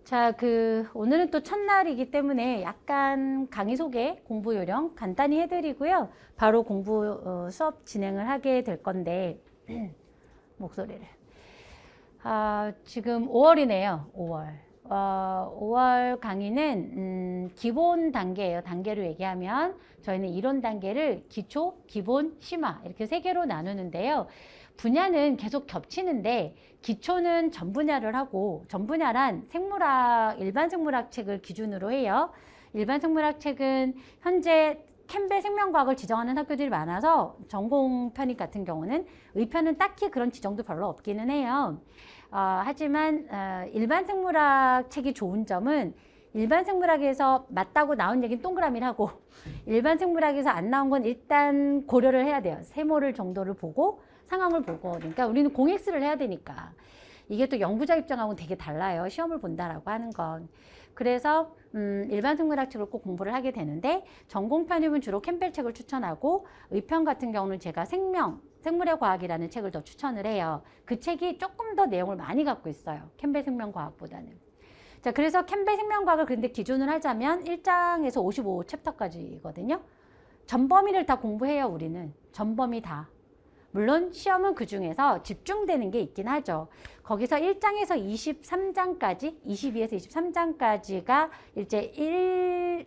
자, 오늘은 또 첫날이기 때문에 약간 강의 소개, 공부 요령 간단히 해드리고요. 바로 공부 수업 진행을 하게 될 건데, 목소리를. 지금 5월이네요, 5월. 5월 강의는, 기본 단계예요. 단계로 얘기하면, 저희는 이론 단계를 기초, 기본, 심화, 이렇게 세 개로 나누는데요. 분야는 계속 겹치는데 기초는 전 분야를 하고, 전 분야란 생물학, 일반 생물학 책을 기준으로 해요. 일반 생물학 책은 현재 캠벨 생명과학을 지정하는 학교들이 많아서 전공 편입 같은 경우는 의편은 딱히 그런 지정도 별로 없기는 해요. 하지만 일반 생물학 책이 좋은 점은 일반 생물학에서 맞다고 나온 얘기는 동그라미를 하고 일반 생물학에서 안 나온 건 일단 고려를 해야 돼요. 세모를 정도를 보고 상황을 보고. 그러니까 우리는 공엑스를 해야 되니까 이게 또 연구자 입장하고는 되게 달라요. 시험을 본다라고 하는 건. 그래서 일반 생물학 책을 꼭 공부를 하게 되는데 전공 편입은 주로 캠벨 책을 추천하고 의편 같은 경우는 제가 생물의 과학이라는 책을 더 추천을 해요. 그 책이 조금 더 내용을 많이 갖고 있어요. 캠벨 생명과학보다는. 자, 그래서 캠벨 생명과학을 근데 기준을 하자면 1장에서 55챕터까지거든요. 전 범위를 다 공부해요, 우리는. 전 범위 다. 물론 시험은 그 중에서 집중되는 게 있긴 하죠. 거기서 1장에서 23장까지, 22에서 23장까지가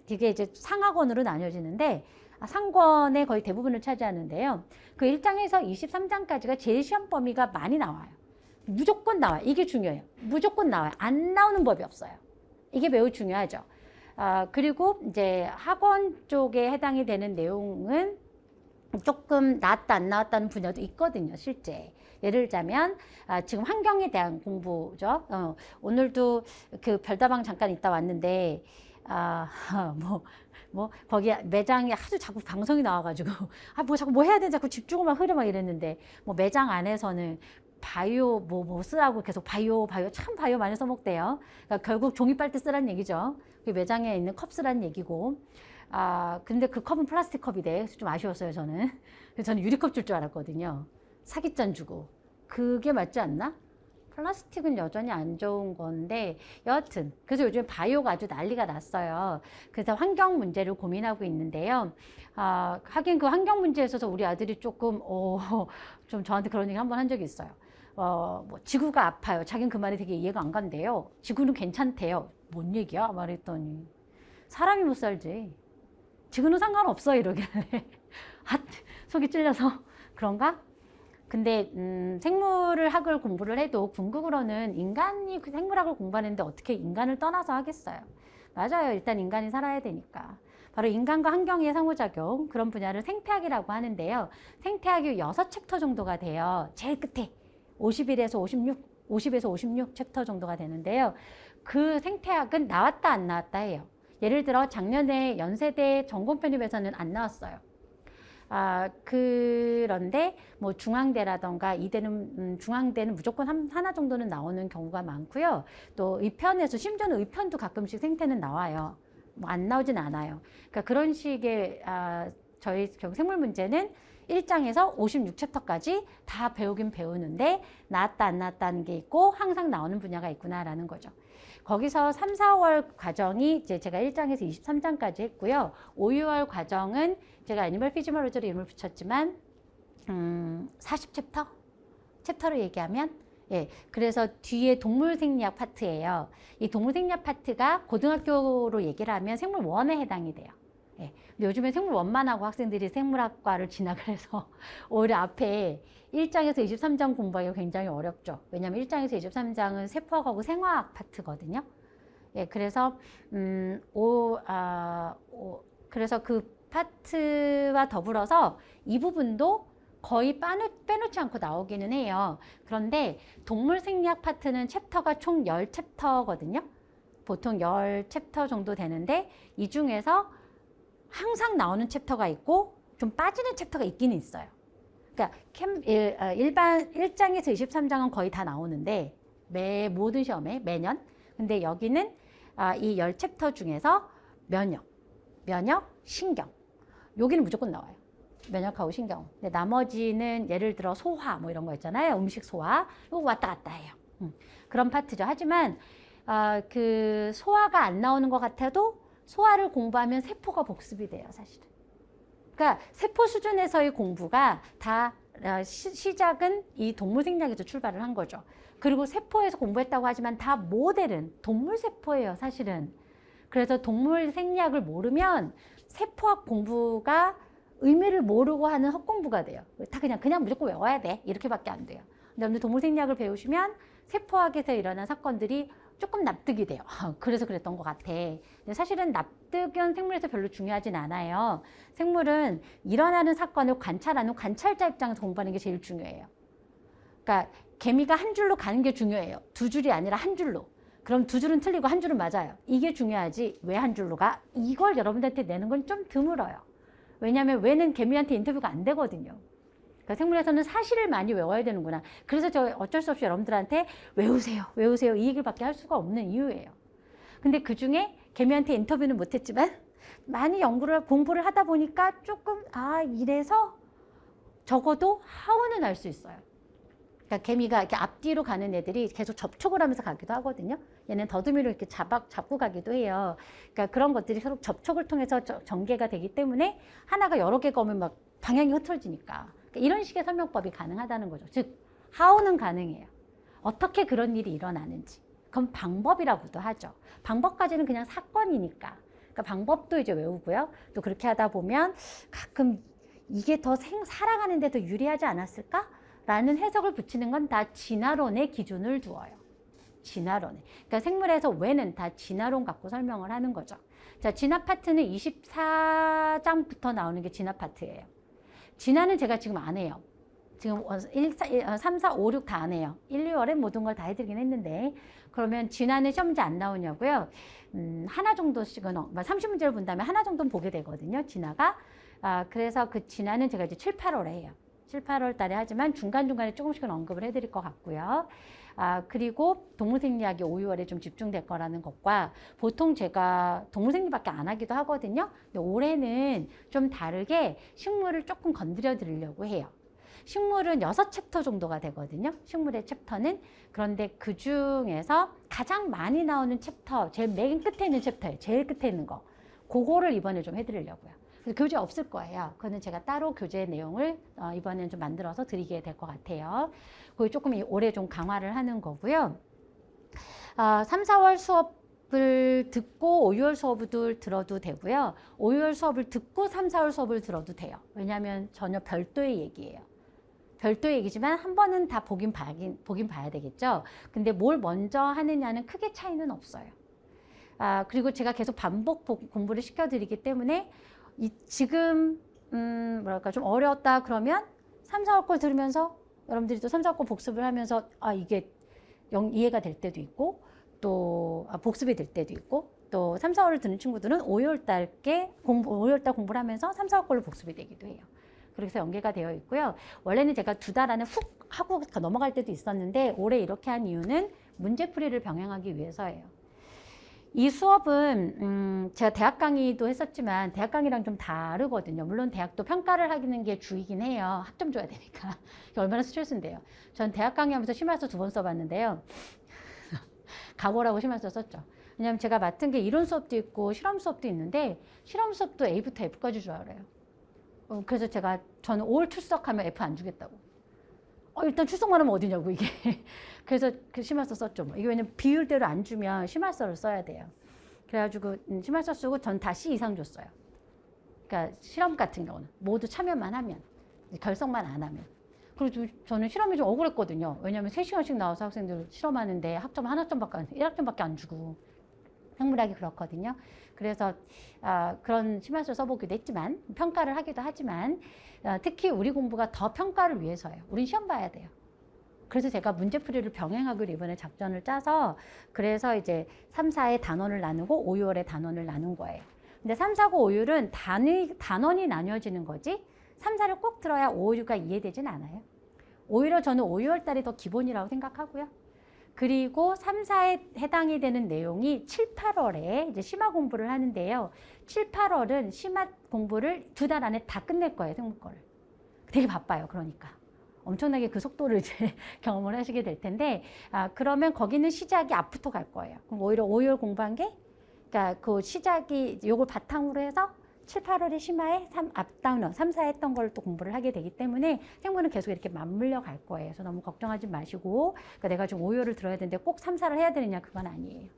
이게 이제 상하권으로 나뉘어지는데, 상권의 거의 대부분을 차지하는데요. 그 1장에서 23장까지가 제일 시험 범위가 많이 나와요. 무조건 나와요. 이게 중요해요. 무조건 나와요. 안 나오는 법이 없어요. 이게 매우 중요하죠. 그리고 이제 학원 쪽에 해당이 되는 내용은 조금 나왔다 안 나왔다는 분야도 있거든요, 실제. 예를 들자면 지금 환경에 대한 공부죠. 오늘도 그 별다방 잠깐 있다 왔는데 거기 매장에 하도 자꾸 방송이 나와가지고 자꾸 뭐 해야 되지, 자꾸 집중만 흐려 막 이랬는데, 뭐 매장 안에서는 바이오 뭐 쓰라고 계속 바이오 참 바이오 많이 써먹대요. 그러니까 결국 종이 빨대 쓰라는 얘기죠. 그 매장에 있는 컵 쓰라는 얘기고. 근데 그 컵은 플라스틱 컵이래. 그래서 좀 아쉬웠어요, 저는. 그래서 저는 유리컵 줄 줄 알았거든요. 사기짠 주고. 그게 맞지 않나? 플라스틱은 여전히 안 좋은 건데, 여하튼. 그래서 요즘 바이오가 아주 난리가 났어요. 그래서 환경 문제를 고민하고 있는데요. 하긴 그 환경 문제에 있어서 우리 아들이 조금, 좀 저한테 그런 얘기 한번 한 적이 있어요. 뭐 지구가 아파요. 자기는 그 말이 되게 이해가 안 간대요. 지구는 괜찮대요. 뭔 얘기야? 말했더니. 사람이 못 살지. 지구는 상관없어, 이러길래. 속이 찔려서 그런가? 근데 생물학을 공부를 해도 궁극으로는 인간이 그 생물학을 공부하는데 어떻게 인간을 떠나서 하겠어요. 맞아요. 일단 인간이 살아야 되니까. 바로 인간과 환경의 상호작용, 그런 분야를 생태학이라고 하는데요. 생태학이 6챕터 정도가 돼요. 제일 끝에 50에서 56 챕터 정도가 되는데요. 그 생태학은 나왔다 안 나왔다 해요. 예를 들어 작년에 연세대 전공 편입에서는 안 나왔어요. 그런데 뭐 중앙대라던가 이대는 중앙대는 무조건 하나 정도는 나오는 경우가 많고요. 또 의편에서 심지어는 의편도 가끔씩 생태는 나와요. 뭐 안 나오진 않아요. 그러니까 그런 식의 저희 결국 생물 문제는 1장에서 56챕터까지 다 배우긴 배우는데 나왔다 안 나왔다는 게 있고 항상 나오는 분야가 있구나라는 거죠. 거기서 3, 4월 과정이 이제 제가 1장에서 23장까지 했고요. 5, 6월 과정은 제가 애니멀 피지멀로지로 이름을 붙였지만 40챕터? 챕터로 얘기하면 그래서 뒤에 동물 생리학 파트예요. 이 동물 생리학 파트가 고등학교로 얘기를 하면 생물 1에 해당이 돼요. 요즘에 생물 1만 하고 학생들이 생물학과를 진학을 해서 오히려 앞에 1장에서 23장 공부하기가 굉장히 어렵죠. 왜냐하면 1장에서 23장은 세포학하고 생화학 파트거든요. 그래서 그래서 그 파트와 더불어서 이 부분도 거의 빼놓지 않고 나오기는 해요. 그런데 동물 생리학 파트는 챕터가 총 10챕터거든요. 보통 10챕터 정도 되는데 이 중에서 항상 나오는 챕터가 있고 좀 빠지는 챕터가 있기는 있어요. 그러니까 일반 1장에서 23장은 거의 다 나오는데 모든 시험에 매년. 근데 여기는 이 10챕터 중에서 면역, 신경 여기는 무조건 나와요. 면역하고 신경. 근데 나머지는 예를 들어 소화 뭐 이런 거 있잖아요. 음식 소화. 이거 왔다 갔다 해요. 그런 파트죠. 하지만 그 소화가 안 나오는 것 같아도 소화를 공부하면 세포가 복습이 돼요, 사실은. 그러니까 세포 수준에서의 공부가 다 시작은 이 동물 생략에서 출발을 한 거죠. 그리고 세포에서 공부했다고 하지만 다 모델은 동물 세포예요, 사실은. 그래서 동물 생략을 모르면 세포학 공부가 의미를 모르고 하는 헛공부가 돼요. 다 그냥 무조건 외워야 돼. 이렇게밖에 안 돼요. 근데 여러분들 동물 생략을 배우시면 세포학에서 일어난 사건들이 조금 납득이 돼요. 그래서 그랬던 것 같아. 근데 사실은 납득은 생물에서 별로 중요하진 않아요. 생물은 일어나는 사건을 관찰하는 관찰자 입장에서 공부하는 게 제일 중요해요. 그러니까 개미가 한 줄로 가는 게 중요해요. 두 줄이 아니라 한 줄로. 그럼 두 줄은 틀리고 한 줄은 맞아요. 이게 중요하지 왜 한 줄로 가? 이걸 여러분들한테 내는 건 좀 드물어요. 왜냐하면 왜는 개미한테 인터뷰가 안 되거든요. 그러니까 생물에서는 사실을 많이 외워야 되는구나. 그래서 저 어쩔 수 없이 여러분들한테 외우세요, 외우세요 이 얘기를 밖에 할 수가 없는 이유예요. 근데 그중에 개미한테 인터뷰는 못했지만 많이 공부를 하다 보니까 조금 이래서 적어도 하우는 알 수 있어요. 그러니까 개미가 이렇게 앞뒤로 가는 애들이 계속 접촉을 하면서 가기도 하거든요. 얘는 더듬이로 이렇게 잡고 가기도 해요. 그러니까 그런 것들이 서로 접촉을 통해서 전개가 되기 때문에 하나가 여러 개가 오면 막 방향이 흐트러지니까. 그러니까 이런 식의 설명법이 가능하다는 거죠. 즉, how는 가능해요. 어떻게 그런 일이 일어나는지. 그건 방법이라고도 하죠. 방법까지는 그냥 사건이니까. 그러니까 방법도 이제 외우고요. 또 그렇게 하다 보면 가끔 이게 더 살아가는 데 더 유리하지 않았을까? 라는 해석을 붙이는 건 다 진화론의 기준을 두어요. 진화론에. 그러니까 생물에서 왜는 다 진화론 갖고 설명을 하는 거죠. 자, 진화 파트는 24장부터 나오는 게 진화 파트예요. 진화는 제가 지금 안 해요. 지금 3, 4, 5, 6 다 안 해요. 1, 2월에 모든 걸 다 해드리긴 했는데 그러면 진화는 시험 문제 안 나오냐고요? 하나 정도씩은 30문제를 본다면 하나 정도는 보게 되거든요. 진화가. 그래서 그 진화는 제가 이제 7, 8월에 해요. 7, 8월 달에 하지만 중간중간에 조금씩은 언급을 해드릴 것 같고요. 그리고 동물생리학이 5, 6월에 좀 집중될 거라는 것과 보통 제가 동물생리밖에 안 하기도 하거든요. 근데 올해는 좀 다르게 식물을 조금 건드려 드리려고 해요. 식물은 6챕터 정도가 되거든요. 식물의 챕터는. 그런데 그 중에서 가장 많이 나오는 챕터, 제일 맨 끝에 있는 챕터예요. 제일 끝에 있는 거. 그거를 이번에 좀 해드리려고요. 교재 없을 거예요. 그거는 제가 따로 교재 내용을 이번에는 좀 만들어서 드리게 될 것 같아요. 그게 조금 올해 좀 강화를 하는 거고요. 3, 4월 수업을 듣고 5, 6월 수업을 들어도 되고요. 5, 6월 수업을 듣고 3, 4월 수업을 들어도 돼요. 왜냐하면 전혀 별도의 얘기예요. 별도의 얘기지만 한 번은 다 보긴 봐야 되겠죠. 근데 뭘 먼저 하느냐는 크게 차이는 없어요. 그리고 제가 계속 반복 공부를 시켜드리기 때문에 지금 뭐랄까 좀 어려웠다 그러면 3, 4월 걸 들으면서 여러분들이 또 3, 4월 걸 복습을 하면서 이게 이해가 될 때도 있고 또 복습이 될 때도 있고 또 3, 4월을 듣는 친구들은 5월 달 공부를 하면서 3, 4월 걸로 복습이 되기도 해요. 그래서 연계가 되어 있고요. 원래는 제가 2달 안에 훅 하고 넘어갈 때도 있었는데 올해 이렇게 한 이유는 문제풀이를 병행하기 위해서예요. 이 수업은 제가 대학 강의도 했었지만 대학 강의랑 좀 다르거든요. 물론 대학도 평가를 하는 게 주이긴 해요. 학점 줘야 되니까. 얼마나 스트레스인데요. 전 대학 강의하면서 심할서 2번 써봤는데요. 각오라고 심할서 썼죠. 왜냐하면 제가 맡은 게 이론 수업도 있고 실험 수업도 있는데 실험 수업도 A부터 F까지 줘야 해요. 그래서 저는 올 출석하면 F 안 주겠다고. 일단 출석만 하면 어디냐고 이게. 그래서 그 심할서 썼죠. 이게 왜냐면 비율대로 안 주면 심할서를 써야 돼요. 그래가지고 심할서 쓰고 전 다 C 이상 줬어요. 그러니까 실험 같은 경우는 모두 참여만 하면, 결석만 안 하면. 그리고 저는 실험이 좀 억울했거든요. 왜냐면 3시간씩 나와서 학생들 실험하는데 학점 1학점밖에 안 주고. 생물학이 그렇거든요. 그래서 그런 심할서를 써보기도 했지만 평가를 하기도 하지만 특히 우리 공부가 더 평가를 위해서예요. 우린 시험 봐야 돼요. 그래서 제가 문제풀이를 병행하기로 이번에 작전을 짜서 그래서 이제 3, 4의 단원을 나누고 5, 6월의 단원을 나눈 거예요. 근데 3, 4, 9, 5, 6은 단원이 나뉘어지는 거지 3, 4를 꼭 들어야 5, 6가 이해되진 않아요. 오히려 저는 5, 6월 달이 더 기본이라고 생각하고요. 그리고 3, 4에 해당이 되는 내용이 7, 8월에 이제 심화 공부를 하는데요. 7, 8월은 심화 공부를 2달 안에 다 끝낼 거예요, 생물 거를. 되게 바빠요, 그러니까. 엄청나게 그 속도를 이제 경험을 하시게 될 텐데, 그러면 거기는 시작이 앞부터 갈 거예요. 그럼 오히려 5월 공부한 게, 그러니까 그 시작이 요걸 바탕으로 해서 7, 8월에 심화에 앞다운 3, 4 했던 걸 또 공부를 하게 되기 때문에 생물은 계속 이렇게 맞물려 갈 거예요. 그래서 너무 걱정하지 마시고, 그러니까 내가 지금 5월을 들어야 되는데 꼭 3, 4를 해야 되느냐, 그건 아니에요.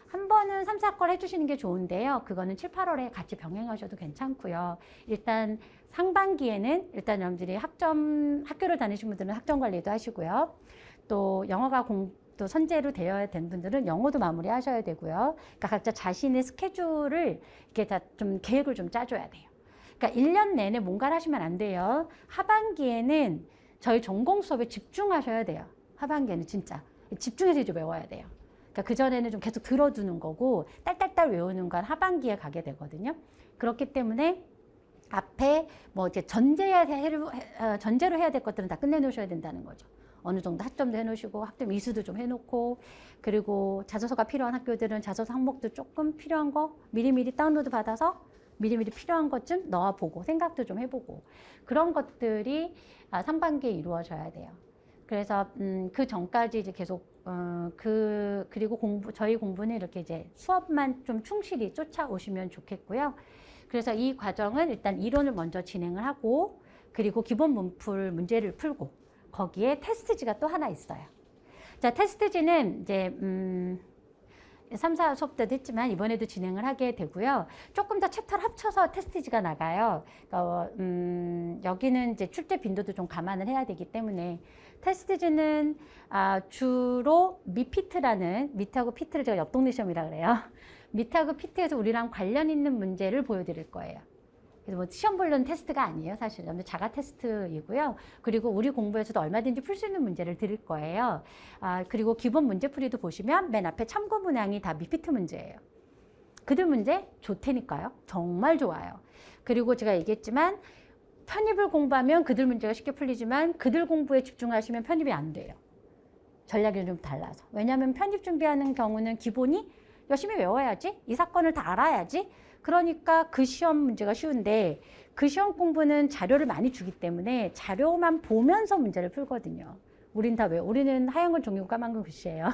한 번은 3, 4걸 해주시는 게 좋은데요. 그거는 7, 8월에 같이 병행하셔도 괜찮고요. 일단 상반기에는 일단 여러분들이 학교를 다니신 분들은 학점 관리도 하시고요. 또 영어가 또 선제로 되어야 된 분들은 영어도 마무리 하셔야 되고요. 그러니까 각자 자신의 스케줄을 이렇게 다 좀 계획을 좀 짜줘야 돼요. 그러니까 1년 내내 뭔가를 하시면 안 돼요. 하반기에는 저희 전공 수업에 집중하셔야 돼요. 하반기에는 진짜 집중해서 이제 외워야 돼요. 그러니까 그전에는 좀 계속 들어두는 거고 딸딸딸 외우는 건 하반기에 가게 되거든요. 그렇기 때문에 앞에 뭐 이제 전제로 해야 될 것들은 다 끝내놓으셔야 된다는 거죠. 어느 정도 학점도 해놓으시고 학점 이수도 좀 해놓고, 그리고 자소서가 필요한 학교들은 자소서 항목도 조금 필요한 거 미리미리 다운로드 받아서 미리미리 필요한 것 좀 넣어보고 생각도 좀 해보고, 그런 것들이 상반기에 이루어져야 돼요. 그래서 그 전까지 이제 계속 그리고 저희 공부는 이렇게 이제 수업만 좀 충실히 쫓아오시면 좋겠고요. 그래서 이 과정은 일단 이론을 먼저 진행을 하고, 그리고 기본 문풀 문제를 풀고, 거기에 테스트지가 또 하나 있어요. 자, 테스트지는 이제 3, 4 수업 때도 했지만 이번에도 진행을 하게 되고요. 조금 더 챕터를 합쳐서 테스트지가 나가요. 여기는 이제 출제 빈도도 좀 감안을 해야 되기 때문에 테스트지는 주로 미트하고 피트를 제가 옆 동네 시험이라 그래요. 미트하고 피트에서 우리랑 관련 있는 문제를 보여드릴 거예요. 그래서 뭐 시험 보려는 테스트가 아니에요, 사실. 자가 테스트이고요. 그리고 우리 공부에서도 얼마든지 풀 수 있는 문제를 드릴 거예요. 그리고 기본 문제풀이도 보시면 맨 앞에 참고 문항이 다 미피트 문제예요. 그들 문제 좋다니까요. 정말 좋아요. 그리고 제가 얘기했지만 편입을 공부하면 그들 문제가 쉽게 풀리지만 그들 공부에 집중하시면 편입이 안 돼요. 전략이 좀 달라서. 왜냐하면 편입 준비하는 경우는 기본이 열심히 외워야지, 이 사건을 다 알아야지, 그러니까 그 시험 문제가 쉬운데, 그 시험 공부는 자료를 많이 주기 때문에 자료만 보면서 문제를 풀거든요. 우리는 하얀 건 종이고 까만 건 글씨예요.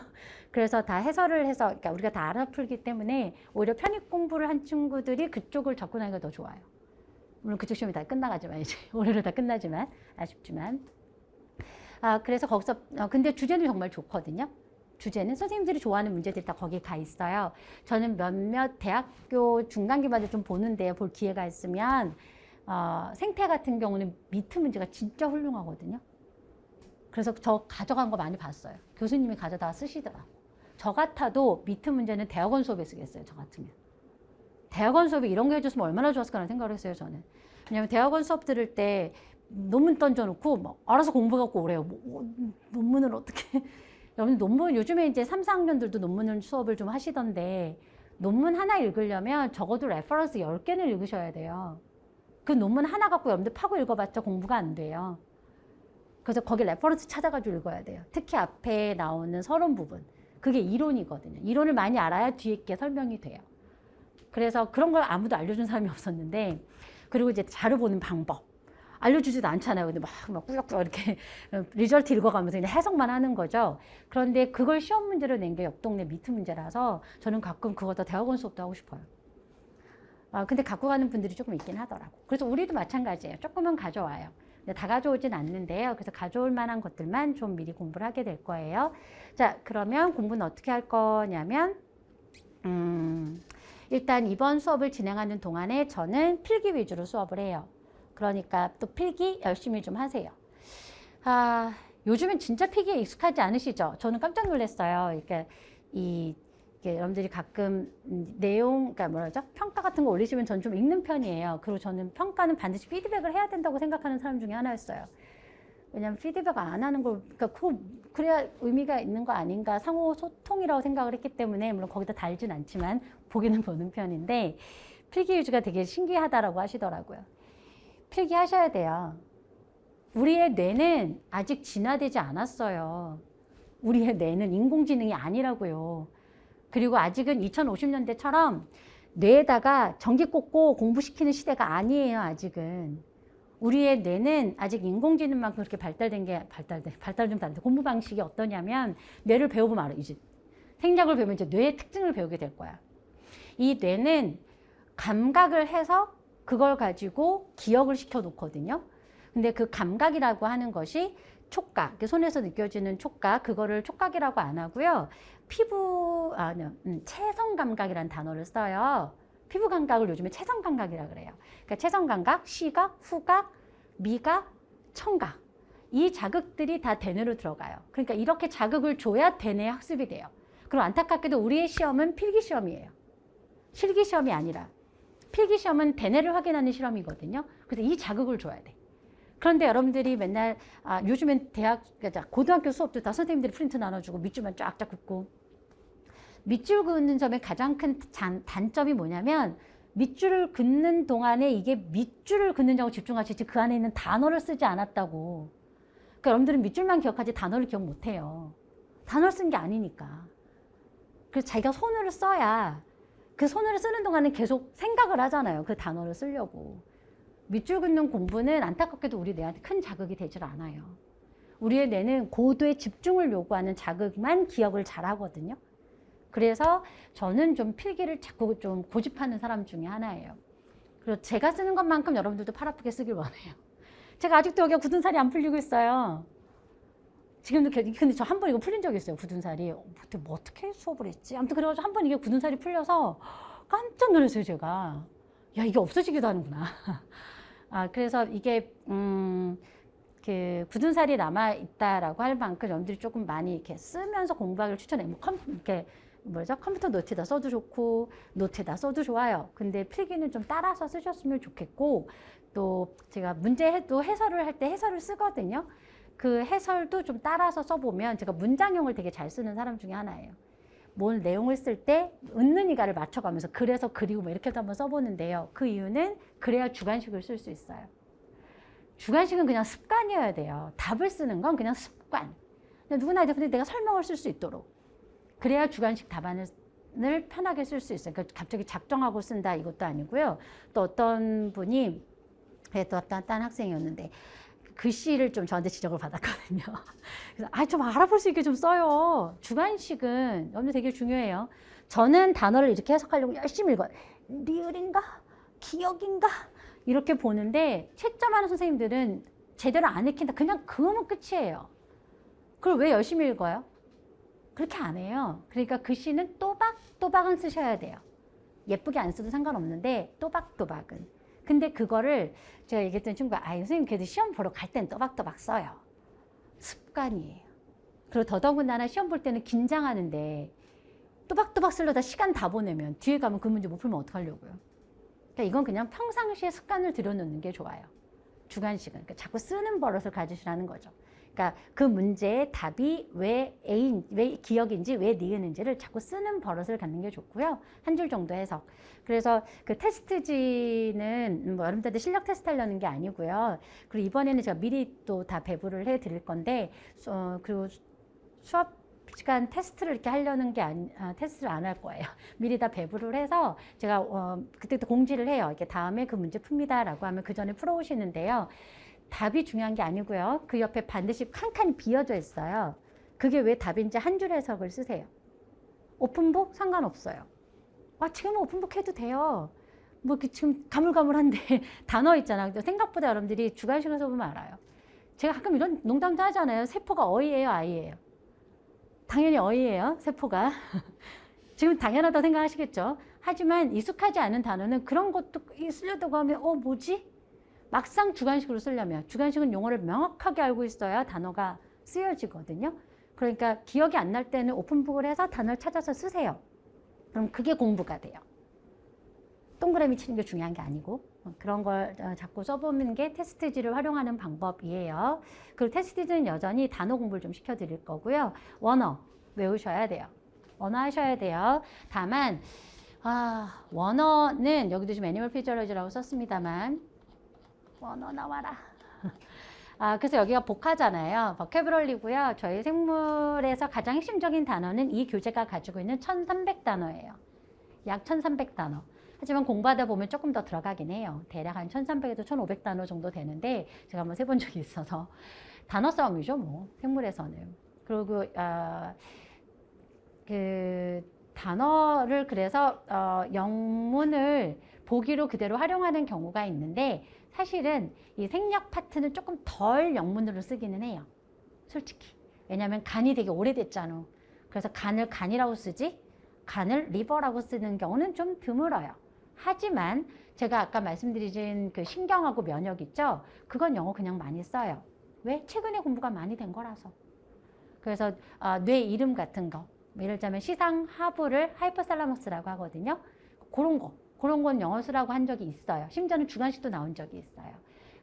그래서 다 해설을 해서, 그러니까 우리가 다 알아 풀기 때문에 오히려 편입 공부를 한 친구들이 그쪽을 접근하기가 더 좋아요. 물론 그쪽 시험이 다 끝나가지만, 이제 올해로 다 끝나지만, 아쉽지만. 그래서 거기서, 근데 주제는 정말 좋거든요. 주제는 선생님들이 좋아하는 문제들이 다 거기에 가 있어요. 저는 몇몇 대학교 중간기반을 좀 보는데요. 볼 기회가 있으면 생태 같은 경우는 미트 문제가 진짜 훌륭하거든요. 그래서 저 가져간 거 많이 봤어요. 교수님이 가져다 쓰시더라고. 저 같아도 미트 문제는 대학원 수업에 쓰겠어요. 저 같으면. 대학원 수업에 이런 거 해줬으면 얼마나 좋았을까라는 생각을 했어요. 저는. 왜냐면 대학원 수업 들을 때 논문 던져놓고 막 알아서 공부해갖고 오래요. 논문을 어떻게... 논문 요즘에 이제 3, 4학년들도 논문 수업을 좀 하시던데, 논문 하나 읽으려면 적어도 레퍼런스 10개는 읽으셔야 돼요. 그 논문 하나 갖고 여러분들 파고 읽어봤자 공부가 안 돼요. 그래서 거기 레퍼런스 찾아가지고 읽어야 돼요. 특히 앞에 나오는 서론 부분. 그게 이론이거든요. 이론을 많이 알아야 뒤에 게 설명이 돼요. 그래서 그런 걸 아무도 알려준 사람이 없었는데, 그리고 이제 자료 보는 방법. 알려주지도 않잖아요. 근데 막 꾸역꾸역 이렇게 리절트 읽어가면서 그냥 해석만 하는 거죠. 그런데 그걸 시험 문제로 낸 게 옆 동네 미트 문제라서 저는 가끔 그거다 대학원 수업도 하고 싶어요. 근데 갖고 가는 분들이 조금 있긴 하더라고. 그래서 우리도 마찬가지예요. 조금은 가져와요. 근데 다 가져오진 않는데요. 그래서 가져올 만한 것들만 좀 미리 공부를 하게 될 거예요. 자, 그러면 공부는 어떻게 할 거냐면 일단 이번 수업을 진행하는 동안에 저는 필기 위주로 수업을 해요. 그러니까 또 필기 열심히 좀 하세요. 요즘엔 진짜 필기에 익숙하지 않으시죠? 저는 깜짝 놀랐어요. 그러니까 이게 여러분들이 가끔 내용, 그러니까 뭐라죠? 평가 같은 거 올리시면 전 좀 읽는 편이에요. 그리고 저는 평가는 반드시 피드백을 해야 된다고 생각하는 사람 중에 하나였어요. 왜냐면 피드백 안 하는 걸, 그러니까 그래야 의미가 있는 거 아닌가, 상호 소통이라고 생각을 했기 때문에, 물론 거기다 달진 않지만 보기는 보는 편인데, 필기 위주가 되게 신기하다라고 하시더라고요. 필기하셔야 돼요. 우리의 뇌는 아직 진화되지 않았어요. 우리의 뇌는 인공지능이 아니라고요. 그리고 아직은 2050년대처럼 뇌에다가 전기 꽂고 공부시키는 시대가 아니에요, 아직은. 우리의 뇌는 아직 인공지능만큼 그렇게 발달 좀 다른데 공부 방식이 어떠냐면 뇌를 배워보면 알아. 이제 생략을 배우면 이제 뇌의 특징을 배우게 될 거야. 이 뇌는 감각을 해서 그걸 가지고 기억을 시켜 놓거든요. 근데 그 감각이라고 하는 것이 촉각, 손에서 느껴지는 촉각, 그거를 촉각이라고 안 하고요. 체성 감각이라는 단어를 써요. 피부 감각을 요즘에 체성 감각이라고 그래요. 그러니까 체성 감각, 시각, 후각, 미각, 청각. 이 자극들이 다 대뇌로 들어가요. 그러니까 이렇게 자극을 줘야 대뇌 학습이 돼요. 그리고 안타깝게도 우리의 시험은 필기 시험이에요. 실기 시험이 아니라. 필기 시험은 대뇌를 확인하는 실험이거든요. 그래서 이 자극을 줘야 돼. 그런데 여러분들이 맨날 요즘엔 고등학교 수업도 다 선생님들이 프린트 나눠주고 밑줄만 쫙쫙 긋고, 밑줄 긋는 점의 가장 큰 단점이 뭐냐면 밑줄을 긋는 동안에 이게 밑줄을 긋는 점을 집중하시지 그 안에 있는 단어를 쓰지 않았다고. 그러니까 여러분들은 밑줄만 기억하지 단어를 기억 못해요. 단어를 쓴 게 아니니까. 그래서 자기가 손으로 써야 그 손으로 쓰는 동안은 계속 생각을 하잖아요. 그 단어를 쓰려고. 밑줄 긋는 공부는 안타깝게도 우리 뇌한테 큰 자극이 되질 않아요. 우리의 뇌는 고도의 집중을 요구하는 자극만 기억을 잘 하거든요. 그래서 저는 좀 필기를 자꾸 좀 고집하는 사람 중에 하나예요. 그리고 제가 쓰는 것만큼 여러분들도 팔 아프게 쓰길 원해요. 제가 아직도 여기가 굳은 살이 안 풀리고 있어요. 지금도 근데 저 한 번 이거 풀린 적이 있어요. 굳은 살이. 뭐 어떻게 수업을 했지? 아무튼 그래가지고 한 번 이게 굳은 살이 풀려서 깜짝 놀랐어요, 제가. 야, 이게 없어지기도 하는구나. 그래서 이게 그 굳은 살이 남아 있다라고 할 만큼 여러분들이 조금 많이 이렇게 쓰면서 공부하기를 추천해요. 컴퓨터 노트에다 써도 좋고 노트에다 써도 좋아요. 근데 필기는 좀 따라서 쓰셨으면 좋겠고, 또 제가 문제도 해설을 할 때 해설을 쓰거든요. 그 해설도 좀 따라서 써보면, 제가 문장형을 되게 잘 쓰는 사람 중에 하나예요. 뭘 내용을 쓸 때 은는 이가를 맞춰가면서 그래서 그리고 뭐 이렇게도 한번 써보는데요. 그 이유는 그래야 주관식을 쓸 수 있어요. 주관식은 그냥 습관이어야 돼요. 답을 쓰는 건 그냥 습관. 누구나 내가 설명을 쓸 수 있도록. 그래야 주관식 답안을 편하게 쓸 수 있어요. 그러니까 갑자기 작정하고 쓴다 이것도 아니고요. 또 어떤 분이, 또 어떤 학생이었는데 글씨를 좀 저한테 지적을 받았거든요. 그래서 좀 알아볼 수 있게 좀 써요. 주관식은 여러분들 되게 중요해요. 저는 단어를 이렇게 해석하려고 열심히 읽어요. 리을인가? 기억인가? 이렇게 보는데 채점하는 선생님들은 제대로 안 읽힌다. 그냥 그거면 끝이에요. 그걸 왜 열심히 읽어요? 그렇게 안 해요. 그러니까 글씨는 또박또박은 쓰셔야 돼요. 예쁘게 안 써도 상관없는데 또박또박은. 근데 그거를 제가 얘기했던 친구가 선생님 그래도 시험 보러 갈 땐 또박또박 써요. 습관이에요. 그리고 더더군다나 시험 볼 때는 긴장하는데 또박또박 쓰려다 시간 다 보내면 뒤에 가면 그 문제 못 풀면 어떡하려고요. 그러니까 이건 그냥 평상시에 습관을 들여놓는 게 좋아요. 주관식은. 그러니까 자꾸 쓰는 버릇을 가지시라는 거죠. 그러니까 그 문제의 답이 왜 기억인지, 왜 니은인지를 자꾸 쓰는 버릇을 갖는 게 좋고요. 한 줄 정도 해석. 그래서 그 테스트지는 뭐 여러분들한테 실력 테스트 하려는 게 아니고요. 그리고 이번에는 제가 미리 또 다 배부를 해 드릴 건데, 그리고 수업 시간 테스트를 이렇게 하려는 게 테스트를 안 할 거예요. 미리 다 배부를 해서 제가 그때도 공지를 해요. 이렇게 다음에 그 문제 풉니다라고 하면 그 전에 풀어오시는데요. 답이 중요한 게 아니고요. 그 옆에 반드시 칸칸이 비어져 있어요. 그게 왜 답인지 한 줄 해석을 쓰세요. 오픈북 상관없어요. 지금은 오픈북 해도 돼요. 뭐 지금 가물가물한데 단어 있잖아. 생각보다 여러분들이 주관식에서 보면 알아요. 제가 가끔 이런 농담도 하잖아요. 세포가 어이예요, 아이예요? 당연히 어이예요, 세포가. 지금 당연하다고 생각하시겠죠. 하지만 익숙하지 않은 단어는 그런 것도 쓰려다고 하면 뭐지? 막상 주관식으로 쓰려면, 주관식은 용어를 명확하게 알고 있어야 단어가 쓰여지거든요. 그러니까 기억이 안 날 때는 오픈북을 해서 단어를 찾아서 쓰세요. 그럼 그게 공부가 돼요. 동그라미 치는 게 중요한 게 아니고 그런 걸 자꾸 써보는 게 테스트지를 활용하는 방법이에요. 그리고 테스트지는 여전히 단어 공부를 좀 시켜드릴 거고요. 원어 외우셔야 돼요. 원어 하셔야 돼요. 다만 원어는 여기도 지금 애니멀 피지올로지라고 썼습니다만 원어 나와라. 그래서 여기가 복화잖아요. 버캐브럴리고요. 저희 생물에서 가장 핵심적인 단어는 이 교재가 가지고 있는 1300단어예요. 약 1300단어. 하지만 공부하다 보면 조금 더 들어가긴 해요. 대략 한 1300에서 1500단어 정도 되는데 제가 한번 세본 적이 있어서 단어 싸움이죠, 뭐 생물에서는. 그리고 그 단어를 그래서 영문을 보기로 그대로 활용하는 경우가 있는데 사실은 이 생략 파트는 조금 덜 영문으로 쓰기는 해요. 솔직히. 왜냐하면 간이 되게 오래됐잖아. 그래서 간을 간이라고 쓰지 간을 리버라고 쓰는 경우는 좀 드물어요. 하지만 제가 아까 말씀드린 그 신경하고 면역 있죠? 그건 영어 그냥 많이 써요. 왜? 최근에 공부가 많이 된 거라서. 그래서 뇌 이름 같은 거 예를 들자면 시상하부를 하이포살라머스라고 하거든요. 그런 건 영어 쓰라고 한 적이 있어요. 심지어는 주관식도 나온 적이 있어요.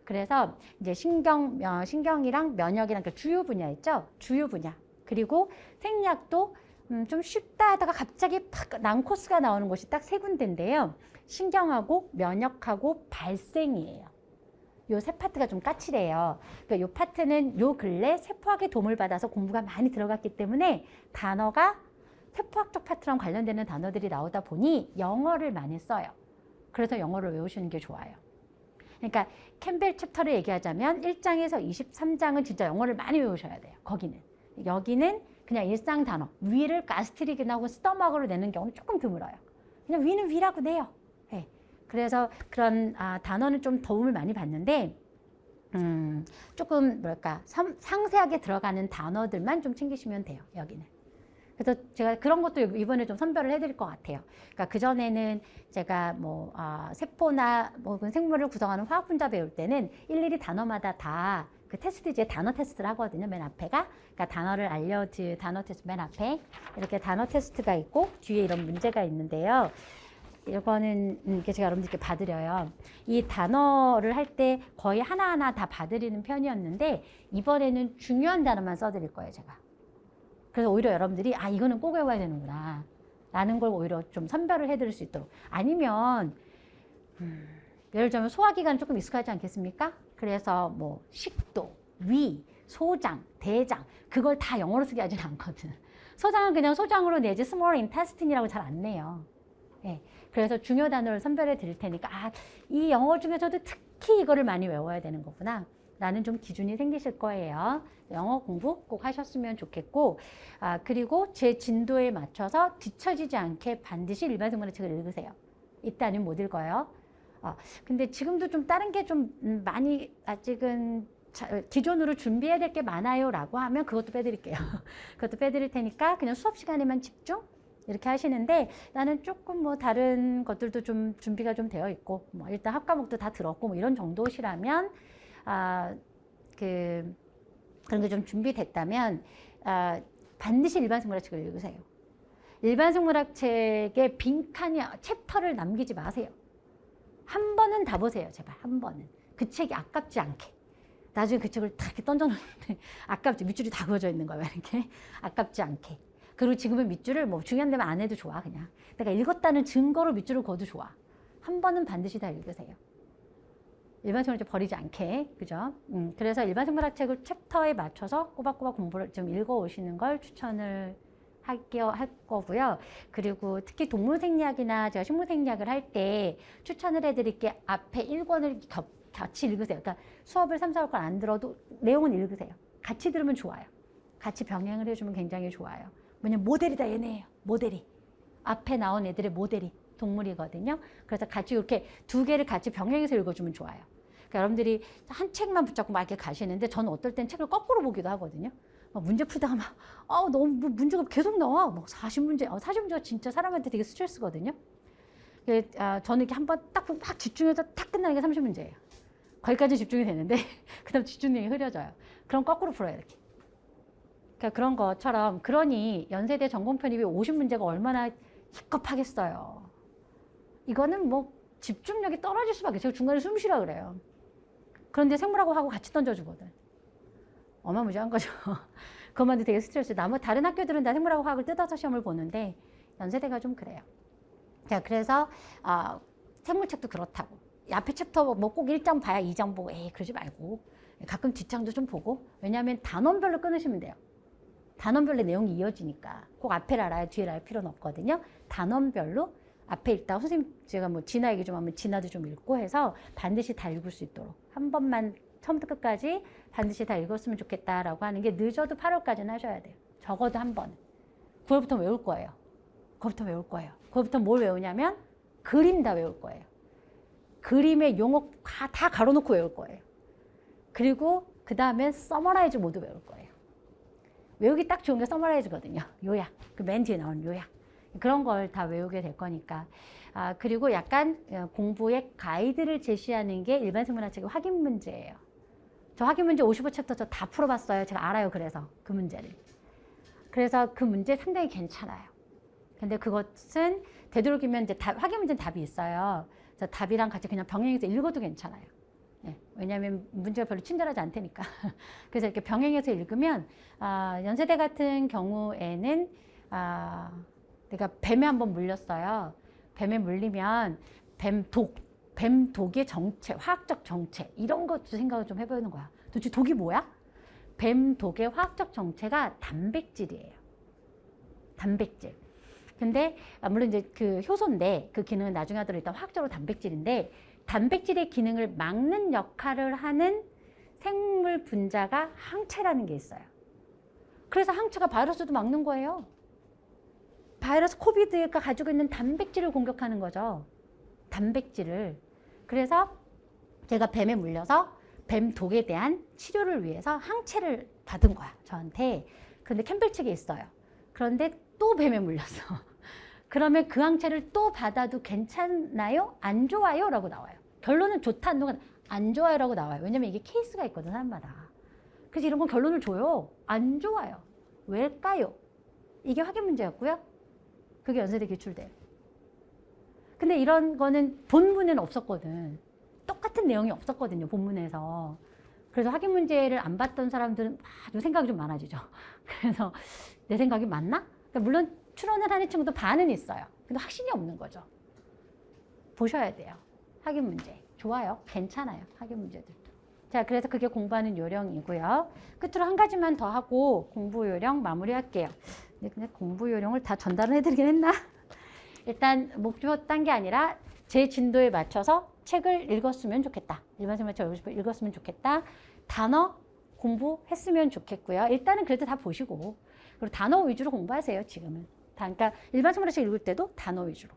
그래서 이제 신경이랑 면역이랑 그 주요 분야 있죠? 주요 분야. 그리고 생략도 좀 쉽다 하다가 갑자기 팍 난코스가 나오는 곳이 딱 세 군데인데요. 신경하고 면역하고 발생이에요. 요 세 파트가 좀 까칠해요. 그러니까 요 파트는 요 근래 세포학의 도움을 받아서 공부가 많이 들어갔기 때문에 단어가 세포학적 파트랑 관련되는 단어들이 나오다 보니 영어를 많이 써요. 그래서 영어를 외우시는 게 좋아요. 그러니까 캠벨 챕터를 얘기하자면 1장에서 23장은 진짜 영어를 많이 외우셔야 돼요. 거기는. 여기는 그냥 일상 단어. 위를 가스트릭이나고 스토막으로 내는 경우는 조금 드물어요. 그냥 위는 위라고 내요. 네. 그래서 그런 단어는 좀 도움을 많이 받는데 조금 뭐랄까 상세하게 들어가는 단어들만 좀 챙기시면 돼요. 여기는. 그래서 제가 그런 것도 이번에 좀 선별을 해드릴 것 같아요. 그러니까 그전에는 제가 뭐 세포나 뭐 생물을 구성하는 화학 분자 배울 때는 일일이 단어마다 다 그 테스트지에 단어 테스트를 하거든요. 맨 앞에가. 그러니까 단어를 알려줄 단어 테스트 맨 앞에 이렇게 단어 테스트가 있고 뒤에 이런 문제가 있는데요. 이거는 이렇게 제가 여러분들께 봐드려요. 이 단어를 할 때 거의 하나하나 다 봐드리는 편이었는데 이번에는 중요한 단어만 써드릴 거예요, 제가. 그래서 오히려 여러분들이 이거는 꼭 외워야 되는구나 라는 걸 오히려 좀 선별을 해드릴 수 있도록. 아니면 예를 들자면 소화기관 조금 익숙하지 않겠습니까? 그래서 뭐 식도, 위, 소장, 대장 그걸 다 영어로 쓰게 하진 않거든. 소장은 그냥 소장으로 내지 small intestine이라고 잘 안 내요. 네. 그래서 중요 단어를 선별해 드릴 테니까 이 영어 중에서도 특히 이거를 많이 외워야 되는 거구나 라는 좀 기준이 생기실 거예요. 영어 공부 꼭 하셨으면 좋겠고 그리고 제 진도에 맞춰서 뒤처지지 않게 반드시 일반생물의 책을 읽으세요. 이때 아니면 못 읽어요. 근데 지금도 좀 다른 게 좀 많이 아직은 기존으로 준비해야 될 게 많아요 라고 하면 그것도 빼드릴게요. 그것도 빼드릴 테니까 그냥 수업 시간에만 집중 이렇게 하시는데 나는 조금 뭐 다른 것들도 좀 준비가 좀 되어 있고 뭐 일단 학과목도 다 들었고 뭐 이런 정도시라면 그런 게 좀 준비됐다면 반드시 일반생물학 책을 읽으세요. 일반생물학 책에 빈칸이 챕터를 남기지 마세요. 한 번은 다 보세요. 제발 한 번은. 그 책이 아깝지 않게. 나중에 그 책을 딱 이렇게 던져놓는데 아깝지. 밑줄이 다 그어져 있는 거야. 이렇게. 아깝지 않게. 그리고 지금은 밑줄을 뭐 중요한 데만 안 해도 좋아. 그냥. 내가 읽었다는 증거로 밑줄을 그어도 좋아. 한 번은 반드시 다 읽으세요. 일반생물학 버리지 않게. 그죠? 그래서 일반생물학 책을 챕터에 맞춰서 꼬박꼬박 공부를 좀 읽어오시는 걸 추천을 할 거고요. 그리고 특히 동물생리학이나 제가 식물생리학을 할 때 추천을 해드릴 게 앞에 1권을 같이 읽으세요. 그러니까 수업을 3, 4권 안 들어도 내용은 읽으세요. 같이 들으면 좋아요. 같이 병행을 해주면 굉장히 좋아요. 왜냐면 모델이다 얘네예요. 모델이. 앞에 나온 애들의 모델이 동물이거든요. 그래서 같이 이렇게 두 개를 같이 병행해서 읽어주면 좋아요. 그러니까 여러분들이 한 책만 붙잡고 막 이렇게 가시는데 저는 어떨 땐 책을 거꾸로 보기도 하거든요. 문제 풀다가 너무 문제가 계속 나와. 40문제. 40문제가 진짜 사람한테 되게 스트레스거든요. 저는 이렇게 한번 딱 막 집중해서 딱 끝나는 게 30문제예요. 거기까지 집중이 되는데 그 다음 집중력이 흐려져요. 그럼 거꾸로 풀어요, 이렇게. 그러니까 그런 것처럼 그러니 연세대 전공편입이 50문제가 얼마나 힙급하겠어요. 이거는 뭐 집중력이 떨어질 수밖에. 제가 중간에 숨 쉬라 그래요. 그런데 생물하고 같이 던져주거든. 어마무지한 거죠. 그것만 해도 되게 스트레스. 다른 학교들은 다 생물하고 화학을 뜯어서 시험을 보는데 연세대가 좀 그래요. 자, 그래서 생물책도 그렇다고. 앞에 챕터 뭐 꼭 1장 봐야 2장 보고 그러지 말고 가끔 뒷장도 좀 보고. 왜냐하면 단원별로 끊으시면 돼요. 단원별로 내용이 이어지니까 꼭 앞에를 알아야 뒤를 알 필요는 없거든요. 단원별로 앞에 읽다가 선생님 제가 뭐 진화 얘기 좀 하면 진화도 좀 읽고 해서 반드시 다 읽을 수 있도록 한 번만 처음부터 끝까지 반드시 다 읽었으면 좋겠다라고 하는 게 늦어도 8월까지는 하셔야 돼요. 적어도 한 번. 9월부터 외울 거예요. 9월부터 외울 거예요. 9월부터 뭘 외우냐면 그림 다 외울 거예요. 그림의 용어 다 가로놓고 외울 거예요. 그리고 그 다음에 서머라이즈 모두 외울 거예요. 외우기 딱 좋은 게 서머라이즈거든요. 요약. 그 맨 뒤에 나오는 요약. 그런 걸 다 외우게 될 거니까. 그리고 약간 공부의 가이드를 제시하는 게 일반 생물학책의 확인 문제예요. 저 확인 문제 55챕터 저 다 풀어봤어요. 제가 알아요. 그래서 그 문제를. 그래서 그 문제 상당히 괜찮아요. 근데 그것은 되도록이면 이제 확인 문제는 답이 있어요. 그래서 답이랑 같이 그냥 병행해서 읽어도 괜찮아요. 네, 왜냐하면 문제가 별로 친절하지 않다니까. 그래서 이렇게 병행해서 읽으면 연세대 같은 경우에는 내가 뱀에 한번 물렸어요. 뱀에 물리면 뱀독의 정체, 화학적 정체 이런 것도 생각을 좀 해보는 거야. 도대체 독이 뭐야? 뱀독의 화학적 정체가 단백질이에요. 단백질. 근데 물론 이제 그 효소인데 그 기능은 나중에 하더라도 일단 화학적으로 단백질인데 단백질의 기능을 막는 역할을 하는 생물 분자가 항체라는 게 있어요. 그래서 항체가 바이러스도 막는 거예요. 바이러스 코비드가 가지고 있는 단백질을 공격하는 거죠. 단백질을. 그래서 제가 뱀에 물려서 뱀 독에 대한 치료를 위해서 항체를 받은 거야, 저한테. 근데 캠벨 측에 있어요. 그런데 또 뱀에 물렸어. 그러면 그 항체를 또 받아도 괜찮나요? 안 좋아요? 라고 나와요. 결론은 좋다, 안 좋아요? 라고 나와요. 왜냐면 이게 케이스가 있거든, 사람마다. 그래서 이런 건 결론을 줘요. 안 좋아요. 왜일까요? 이게 확인 문제였고요. 그게 연세대 기출돼요. 근데 이런 거는 본문에는 없었거든. 똑같은 내용이 없었거든요, 본문에서. 그래서 확인 문제를 안 봤던 사람들은 좀 생각이 좀 많아지죠. 그래서 내 생각이 맞나? 그러니까 물론 추론을 하는 친구도 반은 있어요. 근데 확신이 없는 거죠. 보셔야 돼요. 확인 문제. 좋아요. 괜찮아요. 확인 문제들도. 자, 그래서 그게 공부하는 요령이고요. 끝으로 한 가지만 더 하고 공부 요령 마무리할게요. 근데 공부 요령을 다 전달을 해드리긴 했나? 일단 목표 딴 게 아니라 제 진도에 맞춰서 책을 읽었으면 좋겠다. 일반 생활책 읽었으면 좋겠다. 단어 공부했으면 좋겠고요. 일단은 그래도 다 보시고 그리고 단어 위주로 공부하세요. 지금은. 그러니까 일반 생활책 읽을 때도 단어 위주로.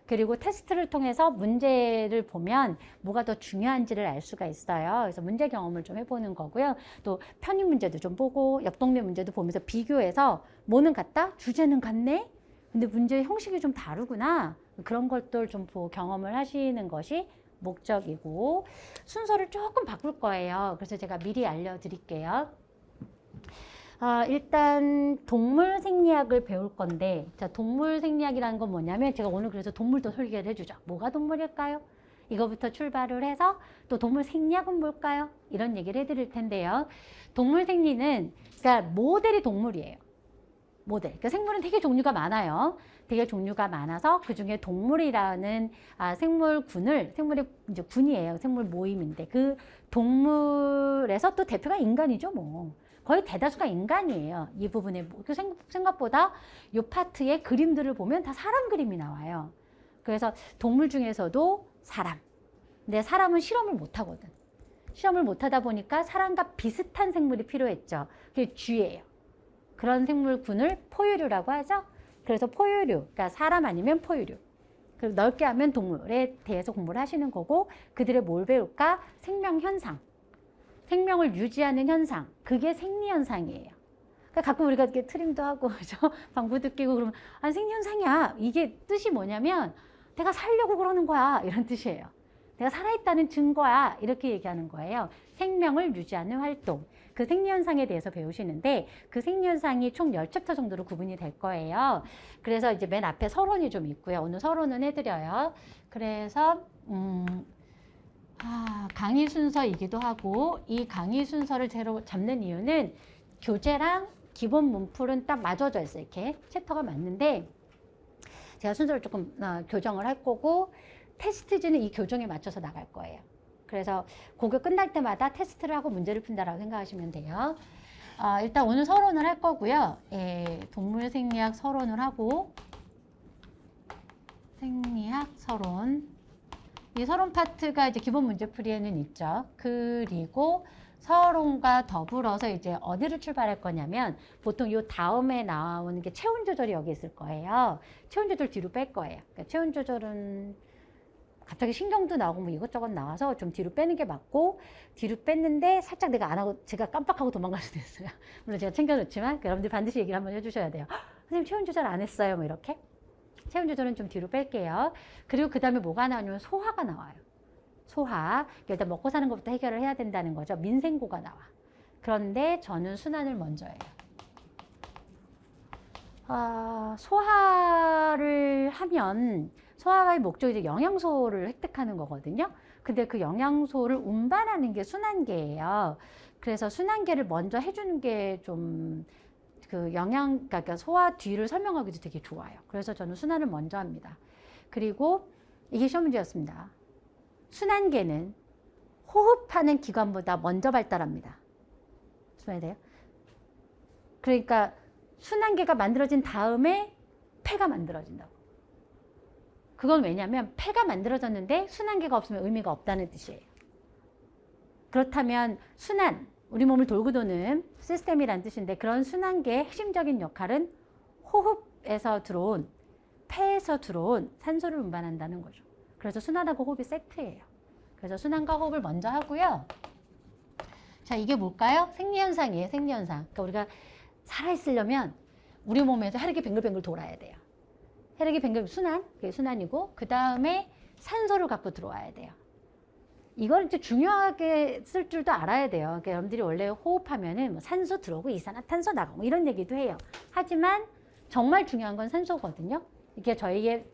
그리고 테스트를 통해서 문제를 보면 뭐가 더 중요한지를 알 수가 있어요. 그래서 문제 경험을 좀 해보는 거고요. 또 편입 문제도 좀 보고 옆 동네 문제도 보면서 비교해서 뭐는 같다? 주제는 같네? 근데 문제 형식이 좀 다르구나. 그런 것들 좀 보고 경험을 하시는 것이 목적이고 순서를 조금 바꿀 거예요. 그래서 제가 미리 알려드릴게요. 일단 동물 생리학을 배울 건데 자, 동물 생리학이라는 건 뭐냐면 제가 오늘 그래서 동물도 설계를 해주죠. 뭐가 동물일까요? 이거부터 출발을 해서 또 동물 생리학은 뭘까요? 이런 얘기를 해드릴 텐데요. 동물 생리는 그러니까 모델이 동물이에요. 모델. 그러니까 생물은 되게 종류가 많아요. 되게 종류가 많아서 그 중에 동물이라는 생물의 이제 군이에요. 생물 모임인데 그 동물에서 또 대표가 인간이죠, 뭐. 거의 대다수가 인간이에요. 이 부분에 생각보다 이 파트의 그림들을 보면 다 사람 그림이 나와요. 그래서 동물 중에서도 사람. 근데 사람은 실험을 못 하거든. 실험을 못 하다 보니까 사람과 비슷한 생물이 필요했죠. 그게 쥐예요. 그런 생물군을 포유류라고 하죠. 그래서 포유류, 그러니까 사람 아니면 포유류. 그리고 넓게 하면 동물에 대해서 공부를 하시는 거고 그들의 뭘 배울까? 생명 현상. 생명을 유지하는 현상. 그게 생리 현상이에요. 그러니까 가끔 우리가 이렇게 트림도 하고 그죠? 방구도 끼고 그러면 생리 현상이야. 이게 뜻이 뭐냐면 내가 살려고 그러는 거야. 이런 뜻이에요. 내가 살아있다는 증거야. 이렇게 얘기하는 거예요. 생명을 유지하는 활동. 그 생리현상에 대해서 배우시는데 그 생리현상이 총 10챕터 정도로 구분이 될 거예요. 그래서 이제 맨 앞에 서론이 좀 있고요. 오늘 서론은 해드려요. 그래서 강의 순서이기도 하고 이 강의 순서를 제로 잡는 이유는 교재랑 기본 문풀은 딱 맞춰져 있어요. 이렇게 챕터가 맞는데 제가 순서를 조금 교정을 할 거고 테스트지는 이 교정에 맞춰서 나갈 거예요. 그래서 그거 끝날 때마다 테스트를 하고 문제를 푼다라고 생각하시면 돼요. 일단 오늘 서론을 할 거고요. 동물 생리학 서론을 하고 생리학 서론. 이 서론 파트가 이제 기본 문제풀이에는 있죠. 그리고 서론과 더불어서 이제 어디를 출발할 거냐면 보통 요 다음에 나오는 게 체온 조절이 여기 있을 거예요. 체온 조절 뒤로 뺄 거예요. 그러니까 체온 조절은 갑자기 신경도 나오고 뭐 이것저것 나와서 좀 뒤로 빼는 게 맞고, 뒤로 뺐는데 살짝 내가 안 하고 제가 깜빡하고 도망갈 수도 있어요. 물론 제가 챙겨줬지만 여러분들 반드시 얘기를 한번 해주셔야 돼요. 선생님 체온 조절 안 했어요. 뭐 이렇게. 체온 조절은 좀 뒤로 뺄게요. 그리고 그 다음에 뭐가 나오냐면 소화가 나와요. 소화. 일단 먹고 사는 것부터 해결을 해야 된다는 거죠. 민생고가 나와. 그런데 저는 순환을 먼저 해요. 소화를 하면 소화의 목적이 이제 영양소를 획득하는 거거든요. 근데 그 영양소를 운반하는 게 순환계예요. 그래서 순환계를 먼저 해주는 게 좀 그러니까 소화 뒤를 설명하기도 되게 좋아요. 그래서 저는 순환을 먼저 합니다. 그리고 이게 시험 문제였습니다. 순환계는 호흡하는 기관보다 먼저 발달합니다. 무슨 말이 돼요? 그러니까 순환계가 만들어진 다음에 폐가 만들어진다고. 그건 왜냐면 폐가 만들어졌는데 순환계가 없으면 의미가 없다는 뜻이에요. 그렇다면 순환, 우리 몸을 돌고 도는 시스템이란 뜻인데, 그런 순환계의 핵심적인 역할은 호흡에서 들어온, 폐에서 들어온 산소를 운반한다는 거죠. 그래서 순환하고 호흡이 세트예요. 그래서 순환과 호흡을 먼저 하고요. 자, 이게 뭘까요? 생리현상이에요. 생리현상. 그러니까 우리가 살아있으려면 우리 몸에서 혈액이 뱅글뱅글 돌아야 돼요. 혈액이 뱅글 순환, 그게 순환이고, 그 다음에 산소를 갖고 들어와야 돼요. 이걸 이제 중요하게 쓸 줄도 알아야 돼요. 그러니까 여러분들이 원래 호흡하면은 뭐 산소 들어오고 이산화탄소 나가고 뭐 이런 얘기도 해요. 하지만 정말 중요한 건 산소거든요. 이게 저희의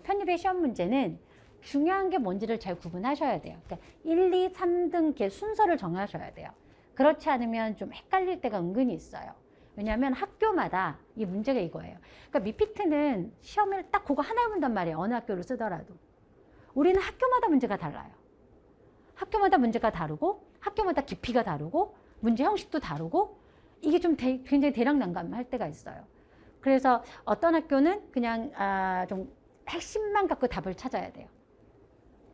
편입의 시험 문제는 중요한 게 뭔지를 잘 구분하셔야 돼요. 그러니까 1, 2, 3등 이렇게 순서를 정하셔야 돼요. 그렇지 않으면 좀 헷갈릴 때가 은근히 있어요. 왜냐하면 학교마다 이 문제가 이거예요. 그러니까 미피트는 시험을 딱 그거 하나 본단 말이에요. 어느 학교를 쓰더라도. 우리는 학교마다 문제가 달라요. 학교마다 문제가 다르고, 학교마다 깊이가 다르고, 문제 형식도 다르고, 이게 좀 굉장히 대략난감할 때가 있어요. 그래서 어떤 학교는 그냥 좀 핵심만 갖고 답을 찾아야 돼요.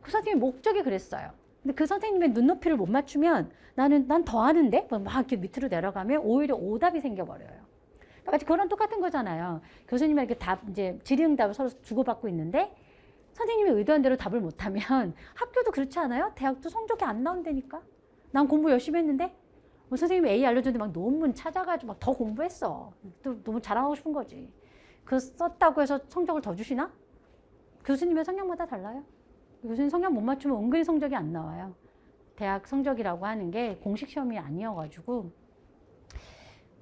그 선생님의 목적이 그랬어요. 근데 그 선생님의 눈높이를 못 맞추면 난 더 아는데? 막 이렇게 밑으로 내려가면 오히려 오답이 생겨버려요. 마치 그런 똑같은 거잖아요. 교수님에게 이제 질의응답을 서로 주고받고 있는데, 선생님이 의도한 대로 답을 못하면 학교도 그렇지 않아요? 대학도 성적이 안 나온다니까? 난 공부 열심히 했는데 선생님이 A 알려줬는데 막 논문 찾아가지고 막 더 공부했어. 또 너무 자랑하고 싶은 거지. 그 썼다고 해서 성적을 더 주시나? 교수님의 성향마다 달라요. 교수님 성향 못 맞추면 은근히 성적이 안 나와요. 대학 성적이라고 하는 게 공식 시험이 아니어가지고.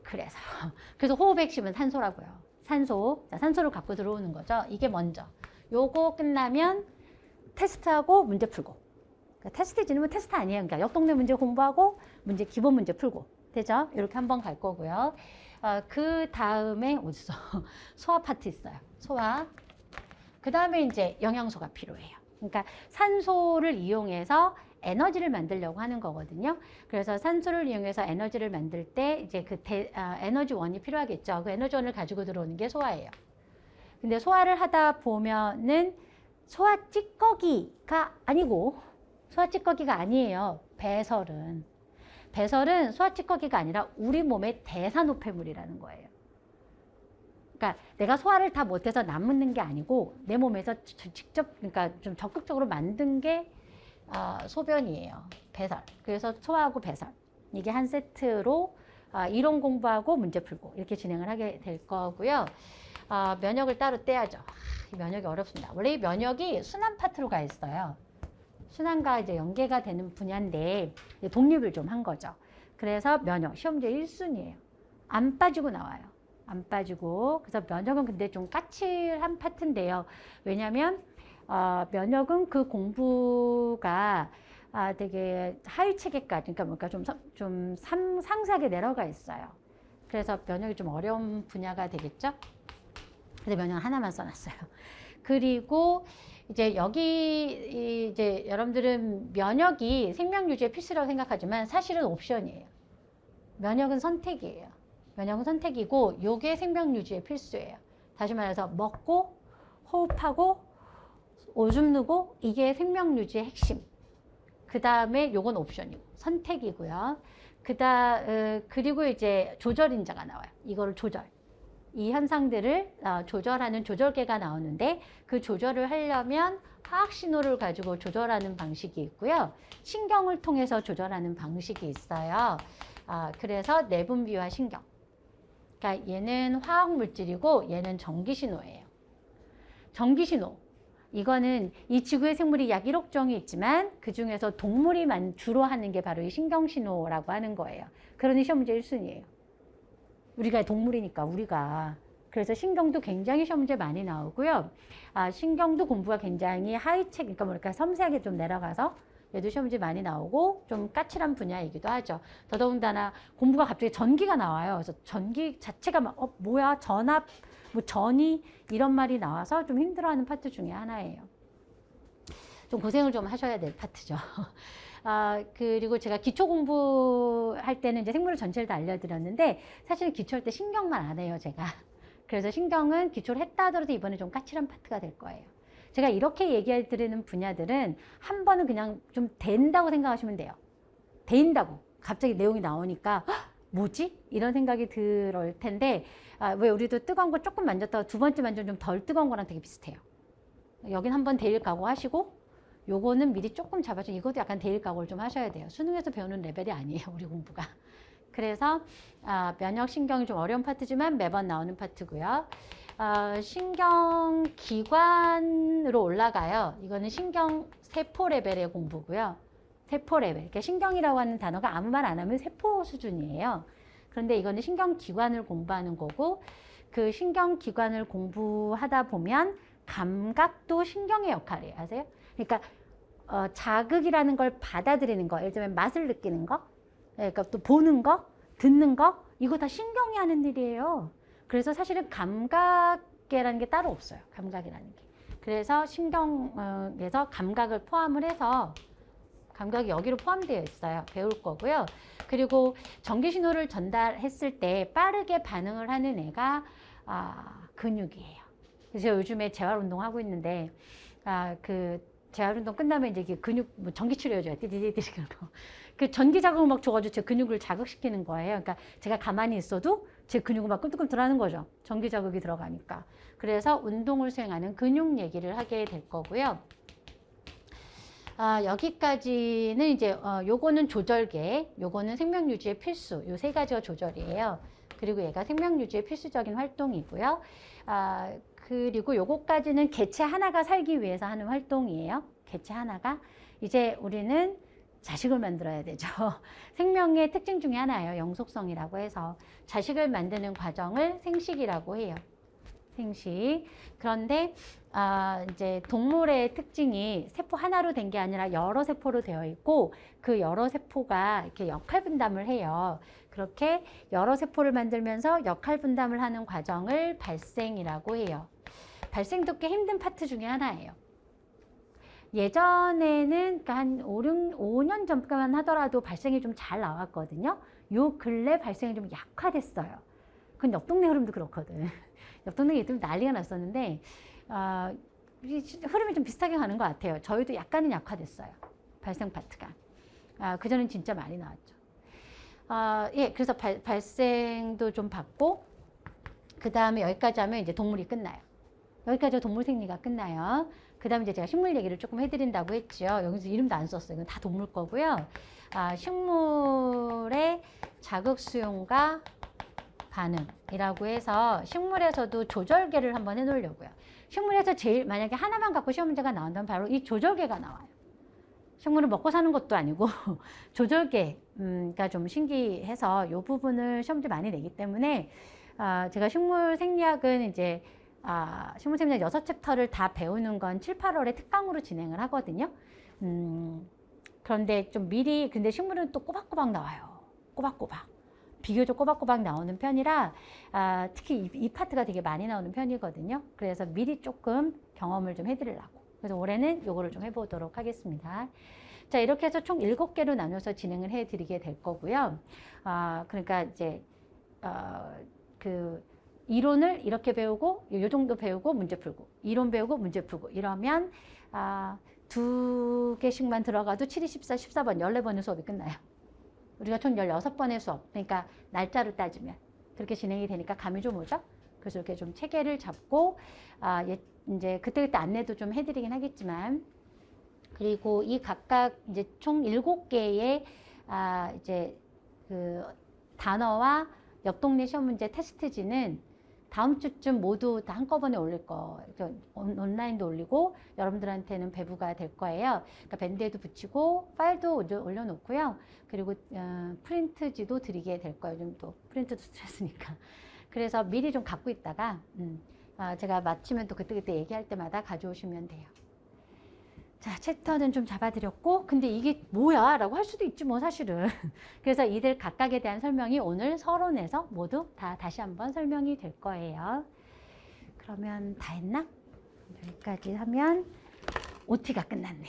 그래서 호흡의 핵심은 산소라고요. 산소. 자, 산소를 갖고 들어오는 거죠. 이게 먼저. 요거 끝나면 테스트하고 문제 풀고. 그러니까 테스트 지르면 테스트 아니에요. 그러니까 옆 동네 문제 공부하고 기본 문제 풀고. 되죠? 이렇게 한번 갈 거고요. 그 다음에 어딨어? 소화 파트 있어요. 소화. 그 다음에 이제 영양소가 필요해요. 그러니까 산소를 이용해서 에너지를 만들려고 하는 거거든요. 그래서 산소를 이용해서 에너지를 만들 때 이제 에너지원이 필요하겠죠. 그 에너지원을 가지고 들어오는 게 소화예요. 근데 소화를 하다 보면은 소화 찌꺼기가 아니고, 소화 찌꺼기가 아니에요. 배설은 소화 찌꺼기가 아니라 우리 몸의 대사노폐물이라는 거예요. 그러니까 내가 소화를 다 못해서 남는 게 아니고 내 몸에서 직접, 그러니까 좀 적극적으로 만든 게 소변이에요. 배설. 그래서 소화하고 배설. 이게 한 세트로 이론 공부하고 문제 풀고 이렇게 진행을 하게 될 거고요. 면역을 따로 떼야죠. 면역이 어렵습니다. 원래 이 면역이 순환 파트로 가 있어요. 순환과 이제 연계가 되는 분야인데 독립을 좀 한 거죠. 그래서 면역, 시험제 1순위예요. 안 빠지고 나와요. 안 빠지고. 그래서 면역은 근데 좀 까칠한 파트인데요. 왜냐면 면역은 그 공부가 되게 하위 체계까지, 그러니까 좀 상세하게 내려가 있어요. 그래서 면역이 좀 어려운 분야가 되겠죠. 그래서 면역 하나만 써놨어요. 그리고 이제 여기 이제 여러분들은 면역이 생명 유지에 필수라고 생각하지만 사실은 옵션이에요. 면역은 선택이에요. 면역은 선택이고 요게 생명 유지에 필수예요. 다시 말해서 먹고 호흡하고 오줌 누고 이게 생명 유지의 핵심. 그 다음에 요건 옵션이고 선택이고요. 그리고 이제 조절인자가 나와요. 이거를 조절. 이 현상들을 조절하는 조절계가 나오는데 그 조절을 하려면 화학 신호를 가지고 조절하는 방식이 있고요. 신경을 통해서 조절하는 방식이 있어요. 그래서 내분비와 신경. 그러니까 얘는 화학 물질이고 얘는 전기 신호예요. 전기 신호. 이거는 이 지구의 생물이 약 1억 종이 있지만 그 중에서 동물이 주로 하는 게 바로 이 신경 신호라고 하는 거예요. 그러니 시험 문제 1순위예요. 우리가 동물이니까 우리가. 그래서 신경도 굉장히 시험 문제 많이 나오고요. 신경도 공부가 굉장히 하이책, 그러니까 뭐랄까 섬세하게 좀 내려가서 얘도 시험 문제 많이 나오고 좀 까칠한 분야이기도 하죠. 더더군다나 공부가 갑자기 전기가 나와요. 그래서 전기 자체가 막 뭐야 전압, 뭐 전이 이런 말이 나와서 좀 힘들어하는 파트 중에 하나예요. 좀 고생을 좀 하셔야 될 파트죠. 그리고 제가 기초 공부할 때는 이제 생물을 전체를 다 알려드렸는데 사실 기초할 때 신경만 안 해요, 제가. 그래서 신경은 기초를 했다 하더라도 이번에 좀 까칠한 파트가 될 거예요. 제가 이렇게 얘기해 드리는 분야들은 한 번은 그냥 좀 된다고 생각하시면 돼요. 된다고. 갑자기 내용이 나오니까 뭐지? 이런 생각이 들을 텐데 왜 우리도 뜨거운 거 조금 만졌다가 두 번째 만지면 좀 덜 뜨거운 거랑 되게 비슷해요. 여긴 한번 데일 각오하시고 요거는 미리 조금 잡아줘. 이것도 약간 데일 각오를 좀 하셔야 돼요. 수능에서 배우는 레벨이 아니에요, 우리 공부가. 그래서 면역 신경이 좀 어려운 파트지만 매번 나오는 파트고요. 신경기관으로 올라가요. 이거는 신경세포 레벨의 공부고요. 세포 레벨. 그러니까 신경이라고 하는 단어가 아무 말 안 하면 세포 수준이에요. 그런데 이거는 신경기관을 공부하는 거고 그 신경기관을 공부하다 보면 감각도 신경의 역할이에요. 아세요? 그러니까 자극이라는 걸 받아들이는 거, 예를 들면 맛을 느끼는 거, 그러니까 또 보는 거, 듣는 거, 이거 다 신경이 하는 일이에요. 그래서 사실은 감각계라는 게 따로 없어요. 감각이라는 게. 그래서 신경에서 감각을 포함을 해서 감각이 여기로 포함되어 있어요. 배울 거고요. 그리고 전기 신호를 전달했을 때 빠르게 반응을 하는 애가 근육이에요. 그래서 요즘에 재활 운동 하고 있는데 그 재활 운동 끝나면 이제 근육 뭐 전기 치료해줘요. 띠디디디 그러고 그 전기 자극을 막 줘가지고 제 근육을 자극시키는 거예요. 그러니까 제가 가만히 있어도 제 근육을 막 꿈틀꿈틀하는 거죠. 전기 자극이 들어가니까. 그래서 운동을 수행하는 근육 얘기를 하게 될 거고요. 여기까지는 이제 요거는 조절계, 요거는 생명 유지의 필수, 요 세 가지가 조절이에요. 그리고 얘가 생명 유지의 필수적인 활동이고요. 그리고 요거까지는 개체 하나가 살기 위해서 하는 활동이에요. 개체 하나가. 이제 우리는 자식을 만들어야 되죠. 생명의 특징 중에 하나예요. 영속성이라고 해서. 자식을 만드는 과정을 생식이라고 해요. 생식. 그런데 이제 동물의 특징이 세포 하나로 된 게 아니라 여러 세포로 되어 있고 그 여러 세포가 이렇게 역할 분담을 해요. 그렇게 여러 세포를 만들면서 역할 분담을 하는 과정을 발생이라고 해요. 발생도 꽤 힘든 파트 중에 하나예요. 예전에는 한 5년 전까지만 하더라도 발생이 좀 잘 나왔거든요. 요 근래 발생이 좀 약화됐어요. 그건 옆 동네 흐름도 그렇거든. 옆 동네 애들 난리가 났었는데 흐름이 좀 비슷하게 가는 것 같아요. 저희도 약간은 약화됐어요. 발생 파트가. 그전엔 진짜 많이 나왔죠. 예, 그래서 발생도 좀 받고 그 다음에 여기까지 하면 이제 동물이 끝나요. 여기까지 동물 생리가 끝나요. 그 다음에 이제 제가 식물 얘기를 조금 해드린다고 했죠. 여기서 이름도 안 썼어요. 이건 다 동물 거고요. 식물의 자극 수용과 반응이라고 해서 식물에서도 조절계를 한번 해놓으려고요. 식물에서 제일 만약에 하나만 갖고 시험 문제가 나온다면 바로 이 조절계가 나와요. 식물을 먹고 사는 것도 아니고 조절계가 좀 신기해서 이 부분을 시험 문제 많이 내기 때문에 제가 식물 생리학은 이제 식물 생리학 6챕터를 다 배우는 건 7, 8월에 특강으로 진행을 하거든요. 그런데 좀 미리 근데 식물은 또 꼬박꼬박 나와요. 꼬박꼬박. 비교적 꼬박꼬박 나오는 편이라 특히 이 파트가 되게 많이 나오는 편이거든요. 그래서 미리 조금 경험을 좀 해드리려고. 그래서 올해는 요거를 좀 해보도록 하겠습니다. 자, 이렇게 해서 총 7개로 나눠서 진행을 해드리게 될 거고요. 그러니까 이제 이론을 이렇게 배우고 요 정도 배우고 문제 풀고 이론 배우고 문제 풀고 이러면 2개씩만 들어가도 7, 2, 14, 14번 14번의 수업이 끝나요. 우리가 총 16번의 수업, 그러니까 날짜로 따지면 그렇게 진행이 되니까 감이 좀 오죠? 그래서 이렇게 좀 체계를 잡고 이제 그때그때 안내도 좀 해드리긴 하겠지만, 그리고 이 각각 이제 총 7개의 이제 그 단어와 옆 동네 시험 문제 테스트지는 다음 주쯤 모두 다 한꺼번에 올릴 거, 온라인도 올리고 여러분들한테는 배부가 될 거예요. 그러니까 밴드에도 붙이고 파일도 올려놓고요. 그리고 프린트지도 드리게 될 거예요. 좀 또 프린트도 스트레스니까. 그래서 미리 좀 갖고 있다가 제가 마치면 또 그때그때 얘기할 때마다 가져오시면 돼요. 자, 챕터는 좀 잡아드렸고, 근데 이게 뭐야? 라고 할 수도 있지 뭐 사실은. 그래서 이들 각각에 대한 설명이 오늘 서론에서 모두 다시 한번 설명이 될 거예요. 그러면 다 했나? 여기까지 하면 OT가 끝났네.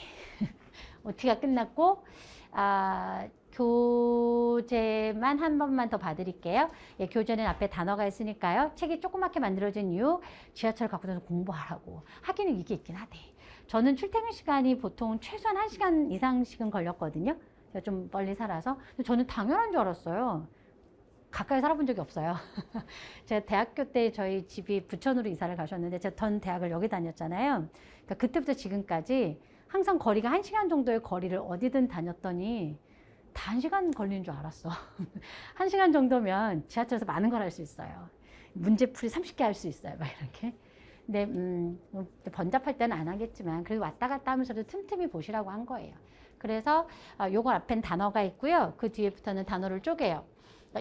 OT가 끝났고, 교재만 한 번만 더 봐드릴게요. 예, 교재는 앞에 단어가 있으니까요. 책이 조그맣게 만들어진 이유, 지하철 갖고 다녀서 공부하라고. 하기는 이게 있긴 하대. 저는 출퇴근 시간이 보통 최소한 1시간 이상씩은 걸렸거든요. 제가 좀 멀리 살아서. 저는 당연한 줄 알았어요. 가까이 살아본 적이 없어요. 제가 대학교 때 저희 집이 부천으로 이사를 가셨는데 제가 전 대학을 여기 다녔잖아요. 그러니까 그때부터 지금까지 항상 거리가 1시간 정도의 거리를 어디든 다녔더니 다 1시간 걸리는 줄 알았어. 1시간 정도면 지하철에서 많은 걸 할 수 있어요. 문제풀이 30개 할 수 있어요. 막 이렇게. 근데 번잡할 때는 안 하겠지만 그래도 왔다 갔다 하면서도 틈틈이 보시라고 한 거예요. 그래서 요거 앞엔 단어가 있고요. 그 뒤에부터는 단어를 쪼개요.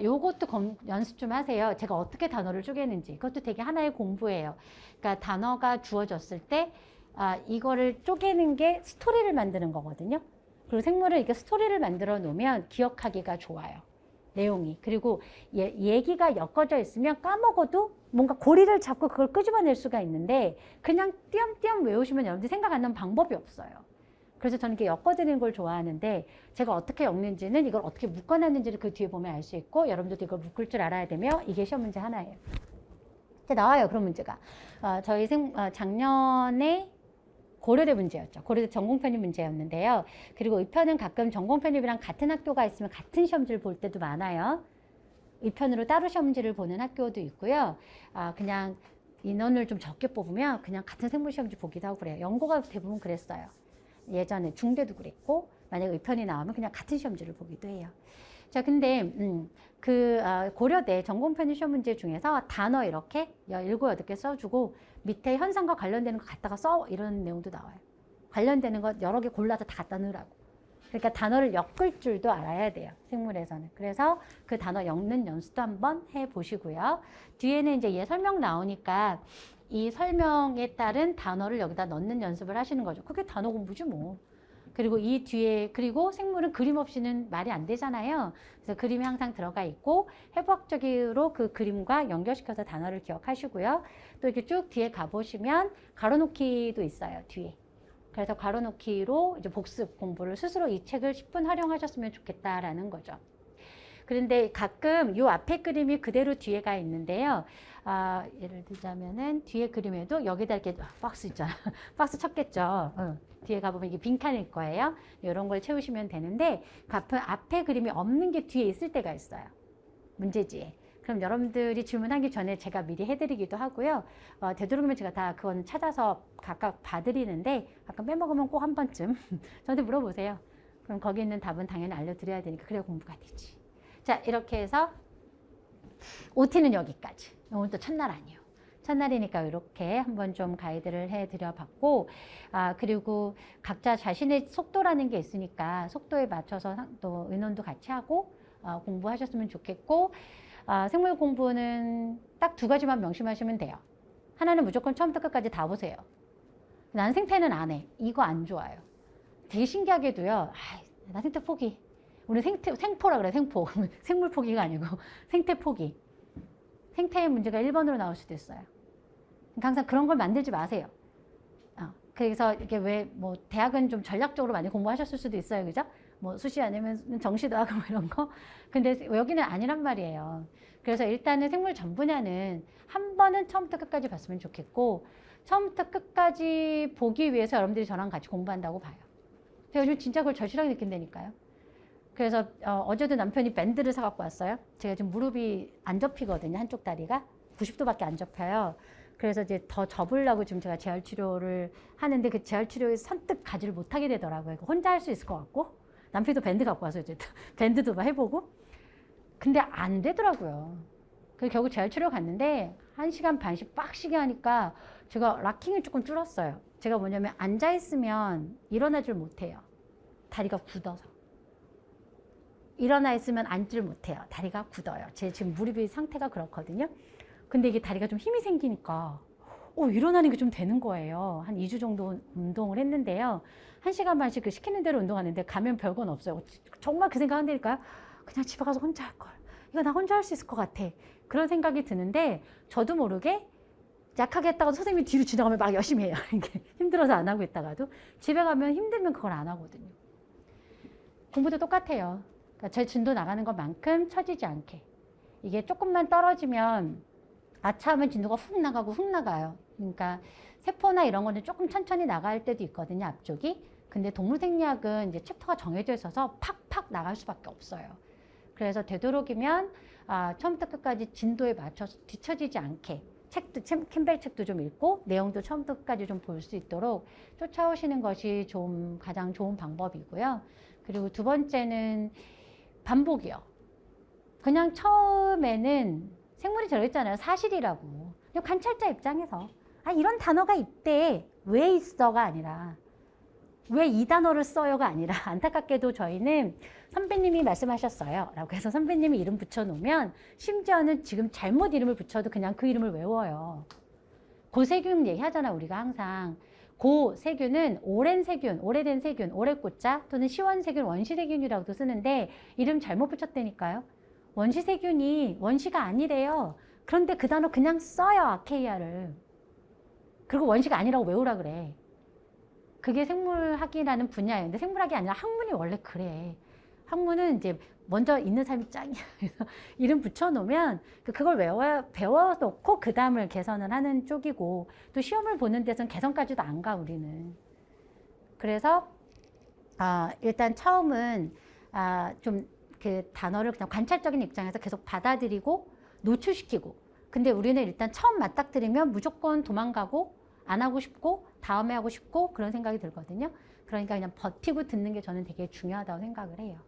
요것도 연습 좀 하세요. 제가 어떻게 단어를 쪼개는지. 그것도 되게 하나의 공부예요. 그러니까 단어가 주어졌을 때 이거를 쪼개는 게 스토리를 만드는 거거든요. 그리고 생물을 이렇게 스토리를 만들어 놓으면 기억하기가 좋아요. 내용이. 그리고 얘기가 엮어져 있으면 까먹어도 뭔가 고리를 잡고 그걸 끄집어낼 수가 있는데 그냥 띄엄띄엄 외우시면 여러분들이 생각 안 나는 방법이 없어요. 그래서 저는 이렇게 엮어드리는 걸 좋아하는데 제가 어떻게 엮는지는 이걸 어떻게 묶어놨는지를 그 뒤에 보면 알 수 있고 여러분들도 이걸 묶을 줄 알아야 되며 이게 시험 문제 하나예요. 이제 나와요. 그런 문제가. 저희 작년에 고려대 문제였죠. 고려대 전공편입 문제였는데요. 그리고 의편은 가끔 전공편입이랑 같은 학교가 있으면 같은 시험지를 볼 때도 많아요. 의편으로 따로 시험지를 보는 학교도 있고요. 그냥 인원을 좀 적게 뽑으면 그냥 같은 생물 시험지 보기도 하고 그래요. 연고가 대부분 그랬어요. 예전에 중대도 그랬고 만약에 의편이 나오면 그냥 같은 시험지를 보기도 해요. 자, 근데 고려대 전공편입 시험 문제 중에서 단어 이렇게 7, 8개 써주고 밑에 현상과 관련되는 거 갖다가 써 이런 내용도 나와요. 관련되는 거 여러 개 골라서 다 갖다 넣으라고. 그러니까 단어를 엮을 줄도 알아야 돼요. 생물에서는. 그래서 그 단어 엮는 연습도 한번 해보시고요. 뒤에는 이제 얘 설명 나오니까 이 설명에 따른 단어를 여기다 넣는 연습을 하시는 거죠. 그게 단어 공부지 뭐. 그리고 이 뒤에, 그리고 생물은 그림 없이는 말이 안 되잖아요. 그래서 그림이 항상 들어가 있고 해부학적으로 그 그림과 연결시켜서 단어를 기억하시고요. 또 이렇게 쭉 뒤에 가보시면 가로놓기도 있어요, 뒤에. 그래서 가로놓기로 이제 복습 공부를 스스로 이 책을 10분 활용하셨으면 좋겠다라는 거죠. 그런데 가끔 요 앞에 그림이 그대로 뒤에가 있는데요. 예를 들자면은 뒤에 그림에도 여기다 이렇게 박스 있잖아. 박스 쳤겠죠. 뒤에 가보면 이게 빈칸일 거예요. 이런 걸 채우시면 되는데 앞에 그림이 없는 게 뒤에 있을 때가 있어요. 문제지에. 그럼 여러분들이 질문하기 전에 제가 미리 해드리기도 하고요. 되도록이면 제가 다 그건 찾아서 각각 봐드리는데 가끔 빼먹으면 꼭 한 번쯤 저한테 물어보세요. 그럼 거기 있는 답은 당연히 알려드려야 되니까 그래야 공부가 되지. 자, 이렇게 해서 OT는 여기까지. 오늘 또 첫날 아니에요. 첫날이니까 이렇게 한번 좀 가이드를 해드려 봤고, 그리고 각자 자신의 속도라는 게 있으니까 속도에 맞춰서 또 의논도 같이 하고 공부하셨으면 좋겠고, 생물 공부는 딱 2가지만 명심하시면 돼요. 하나는 무조건 처음부터 끝까지 다 보세요. 난 생태는 안 해. 이거 안 좋아요. 되게 신기하게도요. 나 생태 포기. 우리 생포라 그래, 생포. 생물 포기가 아니고 생태 포기. 생태의 문제가 1번으로 나올 수도 있어요. 그러니까 항상 그런 걸 만들지 마세요. 그래서 이게 왜 뭐 대학은 좀 전략적으로 많이 공부하셨을 수도 있어요, 그죠? 뭐 수시 아니면 정시도 하고 뭐 이런 거. 근데 여기는 아니란 말이에요. 그래서 일단은 생물전 분야는 한 번은 처음부터 끝까지 봤으면 좋겠고, 처음부터 끝까지 보기 위해서 여러분들이 저랑 같이 공부한다고 봐요. 제가 요즘 진짜 그걸 절실하게 느낀다니까요. 그래서 어제도 남편이 밴드를 사갖고 왔어요. 제가 지금 무릎이 안 접히거든요. 한쪽 다리가 90도밖에 안 접혀요. 그래서 이제 더 접으려고 지금 제가 재활치료를 하는데 그 재활치료에 선뜻 가지를 못하게 되더라고요. 혼자 할 수 있을 것 같고, 남편도 밴드 갖고 와서 이제 밴드도 막 해보고, 근데 안 되더라고요. 그래서 결국 재활치료 갔는데 1시간 반씩 빡시게 하니까 제가 락킹을 조금 줄었어요. 제가 뭐냐면 앉아있으면 일어나질 못해요. 다리가 굳어서. 일어나 있으면 앉질 못해요. 다리가 굳어요. 제 지금 무릎이 상태가 그렇거든요. 근데 이게 다리가 좀 힘이 생기니까 일어나는 게 좀 되는 거예요. 한 2주 정도 운동을 했는데요. 1시간 반씩 그 시키는 대로 운동하는데 가면 별건 없어요. 정말 그 생각 한다니까요. 그냥 집에 가서 혼자 할 걸. 이거 나 혼자 할 수 있을 것 같아. 그런 생각이 드는데 저도 모르게 약하게 했다가도 선생님이 뒤로 지나가면 막 열심히 해요. 이게 힘들어서 안 하고 있다가도 집에 가면 힘들면 그걸 안 하거든요. 공부도 똑같아요. 그러니까 제 진도 나가는 것만큼 처지지 않게. 이게 조금만 떨어지면 아차하면 진도가 훅 나가고 훅 나가요. 그러니까 세포나 이런 거는 조금 천천히 나갈 때도 있거든요, 앞쪽이. 근데 동물생리학은 이제 챕터가 정해져 있어서 팍팍 나갈 수밖에 없어요. 그래서 되도록이면 처음부터 끝까지 진도에 맞춰서 뒤처지지 않게 책도, 캠벨 책도 좀 읽고 내용도 처음부터 끝까지 좀 볼 수 있도록 쫓아오시는 것이 가장 좋은 방법이고요. 그리고 두 번째는 반복이요. 그냥 처음에는 생물이 들어있잖아요. 사실이라고. 관찰자 입장에서 이런 단어가 있대. 왜 있어가 아니라 왜 이 단어를 써요가 아니라 안타깝게도 저희는 선배님이 말씀하셨어요 라고 해서 선배님이 이름 붙여놓으면 심지어는 지금 잘못 이름을 붙여도 그냥 그 이름을 외워요. 고세균 얘기하잖아 우리가 항상. 고세균은 오랜 세균, 오래된 세균, 오래꽃자 또는 시원세균, 원시세균이라고도 쓰는데 이름 잘못 붙였다니까요. 원시세균이 원시가 아니래요. 그런데 그 단어 그냥 써요, 아케이아를. 그리고 원시가 아니라고 외우라 그래. 그게 생물학이라는 분야예요. 근데 생물학이 아니라 학문이 원래 그래. 학문은 이제 먼저 있는 사람이 짱이야. 그래서 이름 붙여놓으면 그걸 배워놓고 그 다음을 개선을 하는 쪽이고 또 시험을 보는 데서는 개선까지도 안 가, 우리는. 그래서 일단 처음은 좀 그 단어를 그냥 관찰적인 입장에서 계속 받아들이고 노출시키고, 근데 우리는 일단 처음 맞닥뜨리면 무조건 도망가고 안 하고 싶고 다음에 하고 싶고 그런 생각이 들거든요. 그러니까 그냥 버티고 듣는 게 저는 되게 중요하다고 생각을 해요.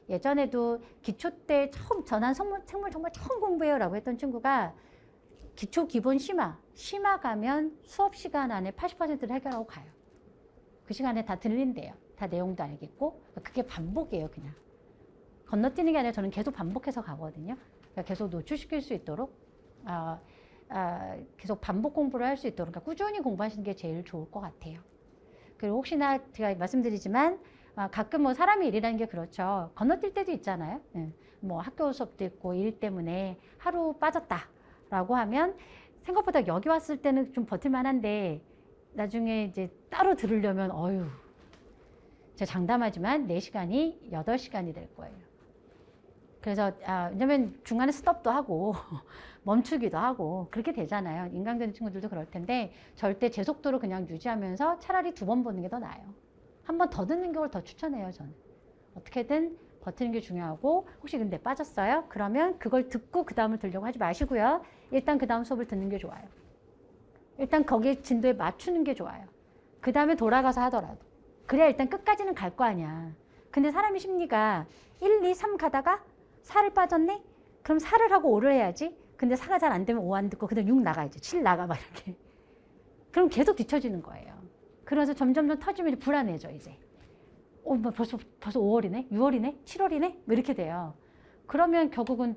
예전에도 기초 때 처음 전한 생물 정말 처음 공부해요 라고 했던 친구가 기초 기본 심화 가면 수업 시간 안에 80%를 해결하고 가요. 그 시간에 다 들린대요. 다 내용도 알겠고. 그게 반복이에요. 그냥 건너뛰는 게 아니라 저는 계속 반복해서 가거든요. 그러니까 계속 노출시킬 수 있도록 계속 반복 공부를 할 수 있도록, 그러니까 꾸준히 공부하시는 게 제일 좋을 것 같아요. 그리고 혹시나 제가 말씀드리지만 가끔 뭐 사람의 일이라는 게 그렇죠. 건너뛸 때도 있잖아요. 뭐 학교 수업도 있고 일 때문에 하루 빠졌다라고 하면 생각보다 여기 왔을 때는 좀 버틸만 한데 나중에 이제 따로 들으려면 제가 장담하지만 4시간이 8시간이 될 거예요. 그래서 왜냐면 중간에 스톱도 하고 멈추기도 하고 그렇게 되잖아요. 인강되는 친구들도 그럴 텐데 절대 제 속도로 그냥 유지하면서 차라리 2번 보는 게 더 나아요. 한 번 더 듣는 걸 더 추천해요, 저는. 어떻게든 버티는 게 중요하고, 혹시 근데 빠졌어요? 그러면 그걸 듣고 그 다음을 들려고 하지 마시고요. 일단 그 다음 수업을 듣는 게 좋아요. 일단 거기에 진도에 맞추는 게 좋아요. 그 다음에 돌아가서 하더라도. 그래야 일단 끝까지는 갈 거 아니야. 근데 사람의 심리가 1, 2, 3 가다가 4를 빠졌네? 그럼 4를 하고 5를 해야지. 근데 4가 잘 안 되면 5 안 듣고 그다음 6 나가야지. 7 나가 막 이렇게. 그럼 계속 뒤처지는 거예요. 그래서 점점 터지면 불안해져 이제. 뭐 벌써 5월이네? 6월이네? 7월이네? 뭐 이렇게 돼요. 그러면 결국은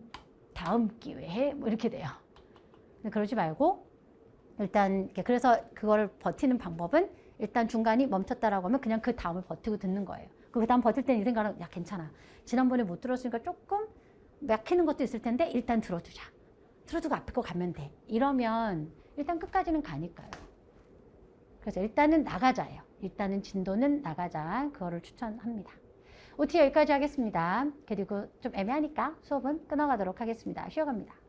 다음 기회에 뭐 이렇게 돼요. 근데 그러지 말고 일단 그래서 그거를 버티는 방법은 일단 중간이 멈췄다라고 하면 그냥 그 다음을 버티고 듣는 거예요. 그 다음 버틸 때는 이 생각은 괜찮아. 지난번에 못 들었으니까 조금 막히는 것도 있을 텐데 일단 들어두자. 들어두고 앞에 거 가면 돼. 이러면 일단 끝까지는 가니까요. 그래서 일단은 나가자예요. 일단은 진도는 나가자. 그거를 추천합니다. OT 여기까지 하겠습니다. 그리고 좀 애매하니까 수업은 끊어가도록 하겠습니다. 쉬어갑니다.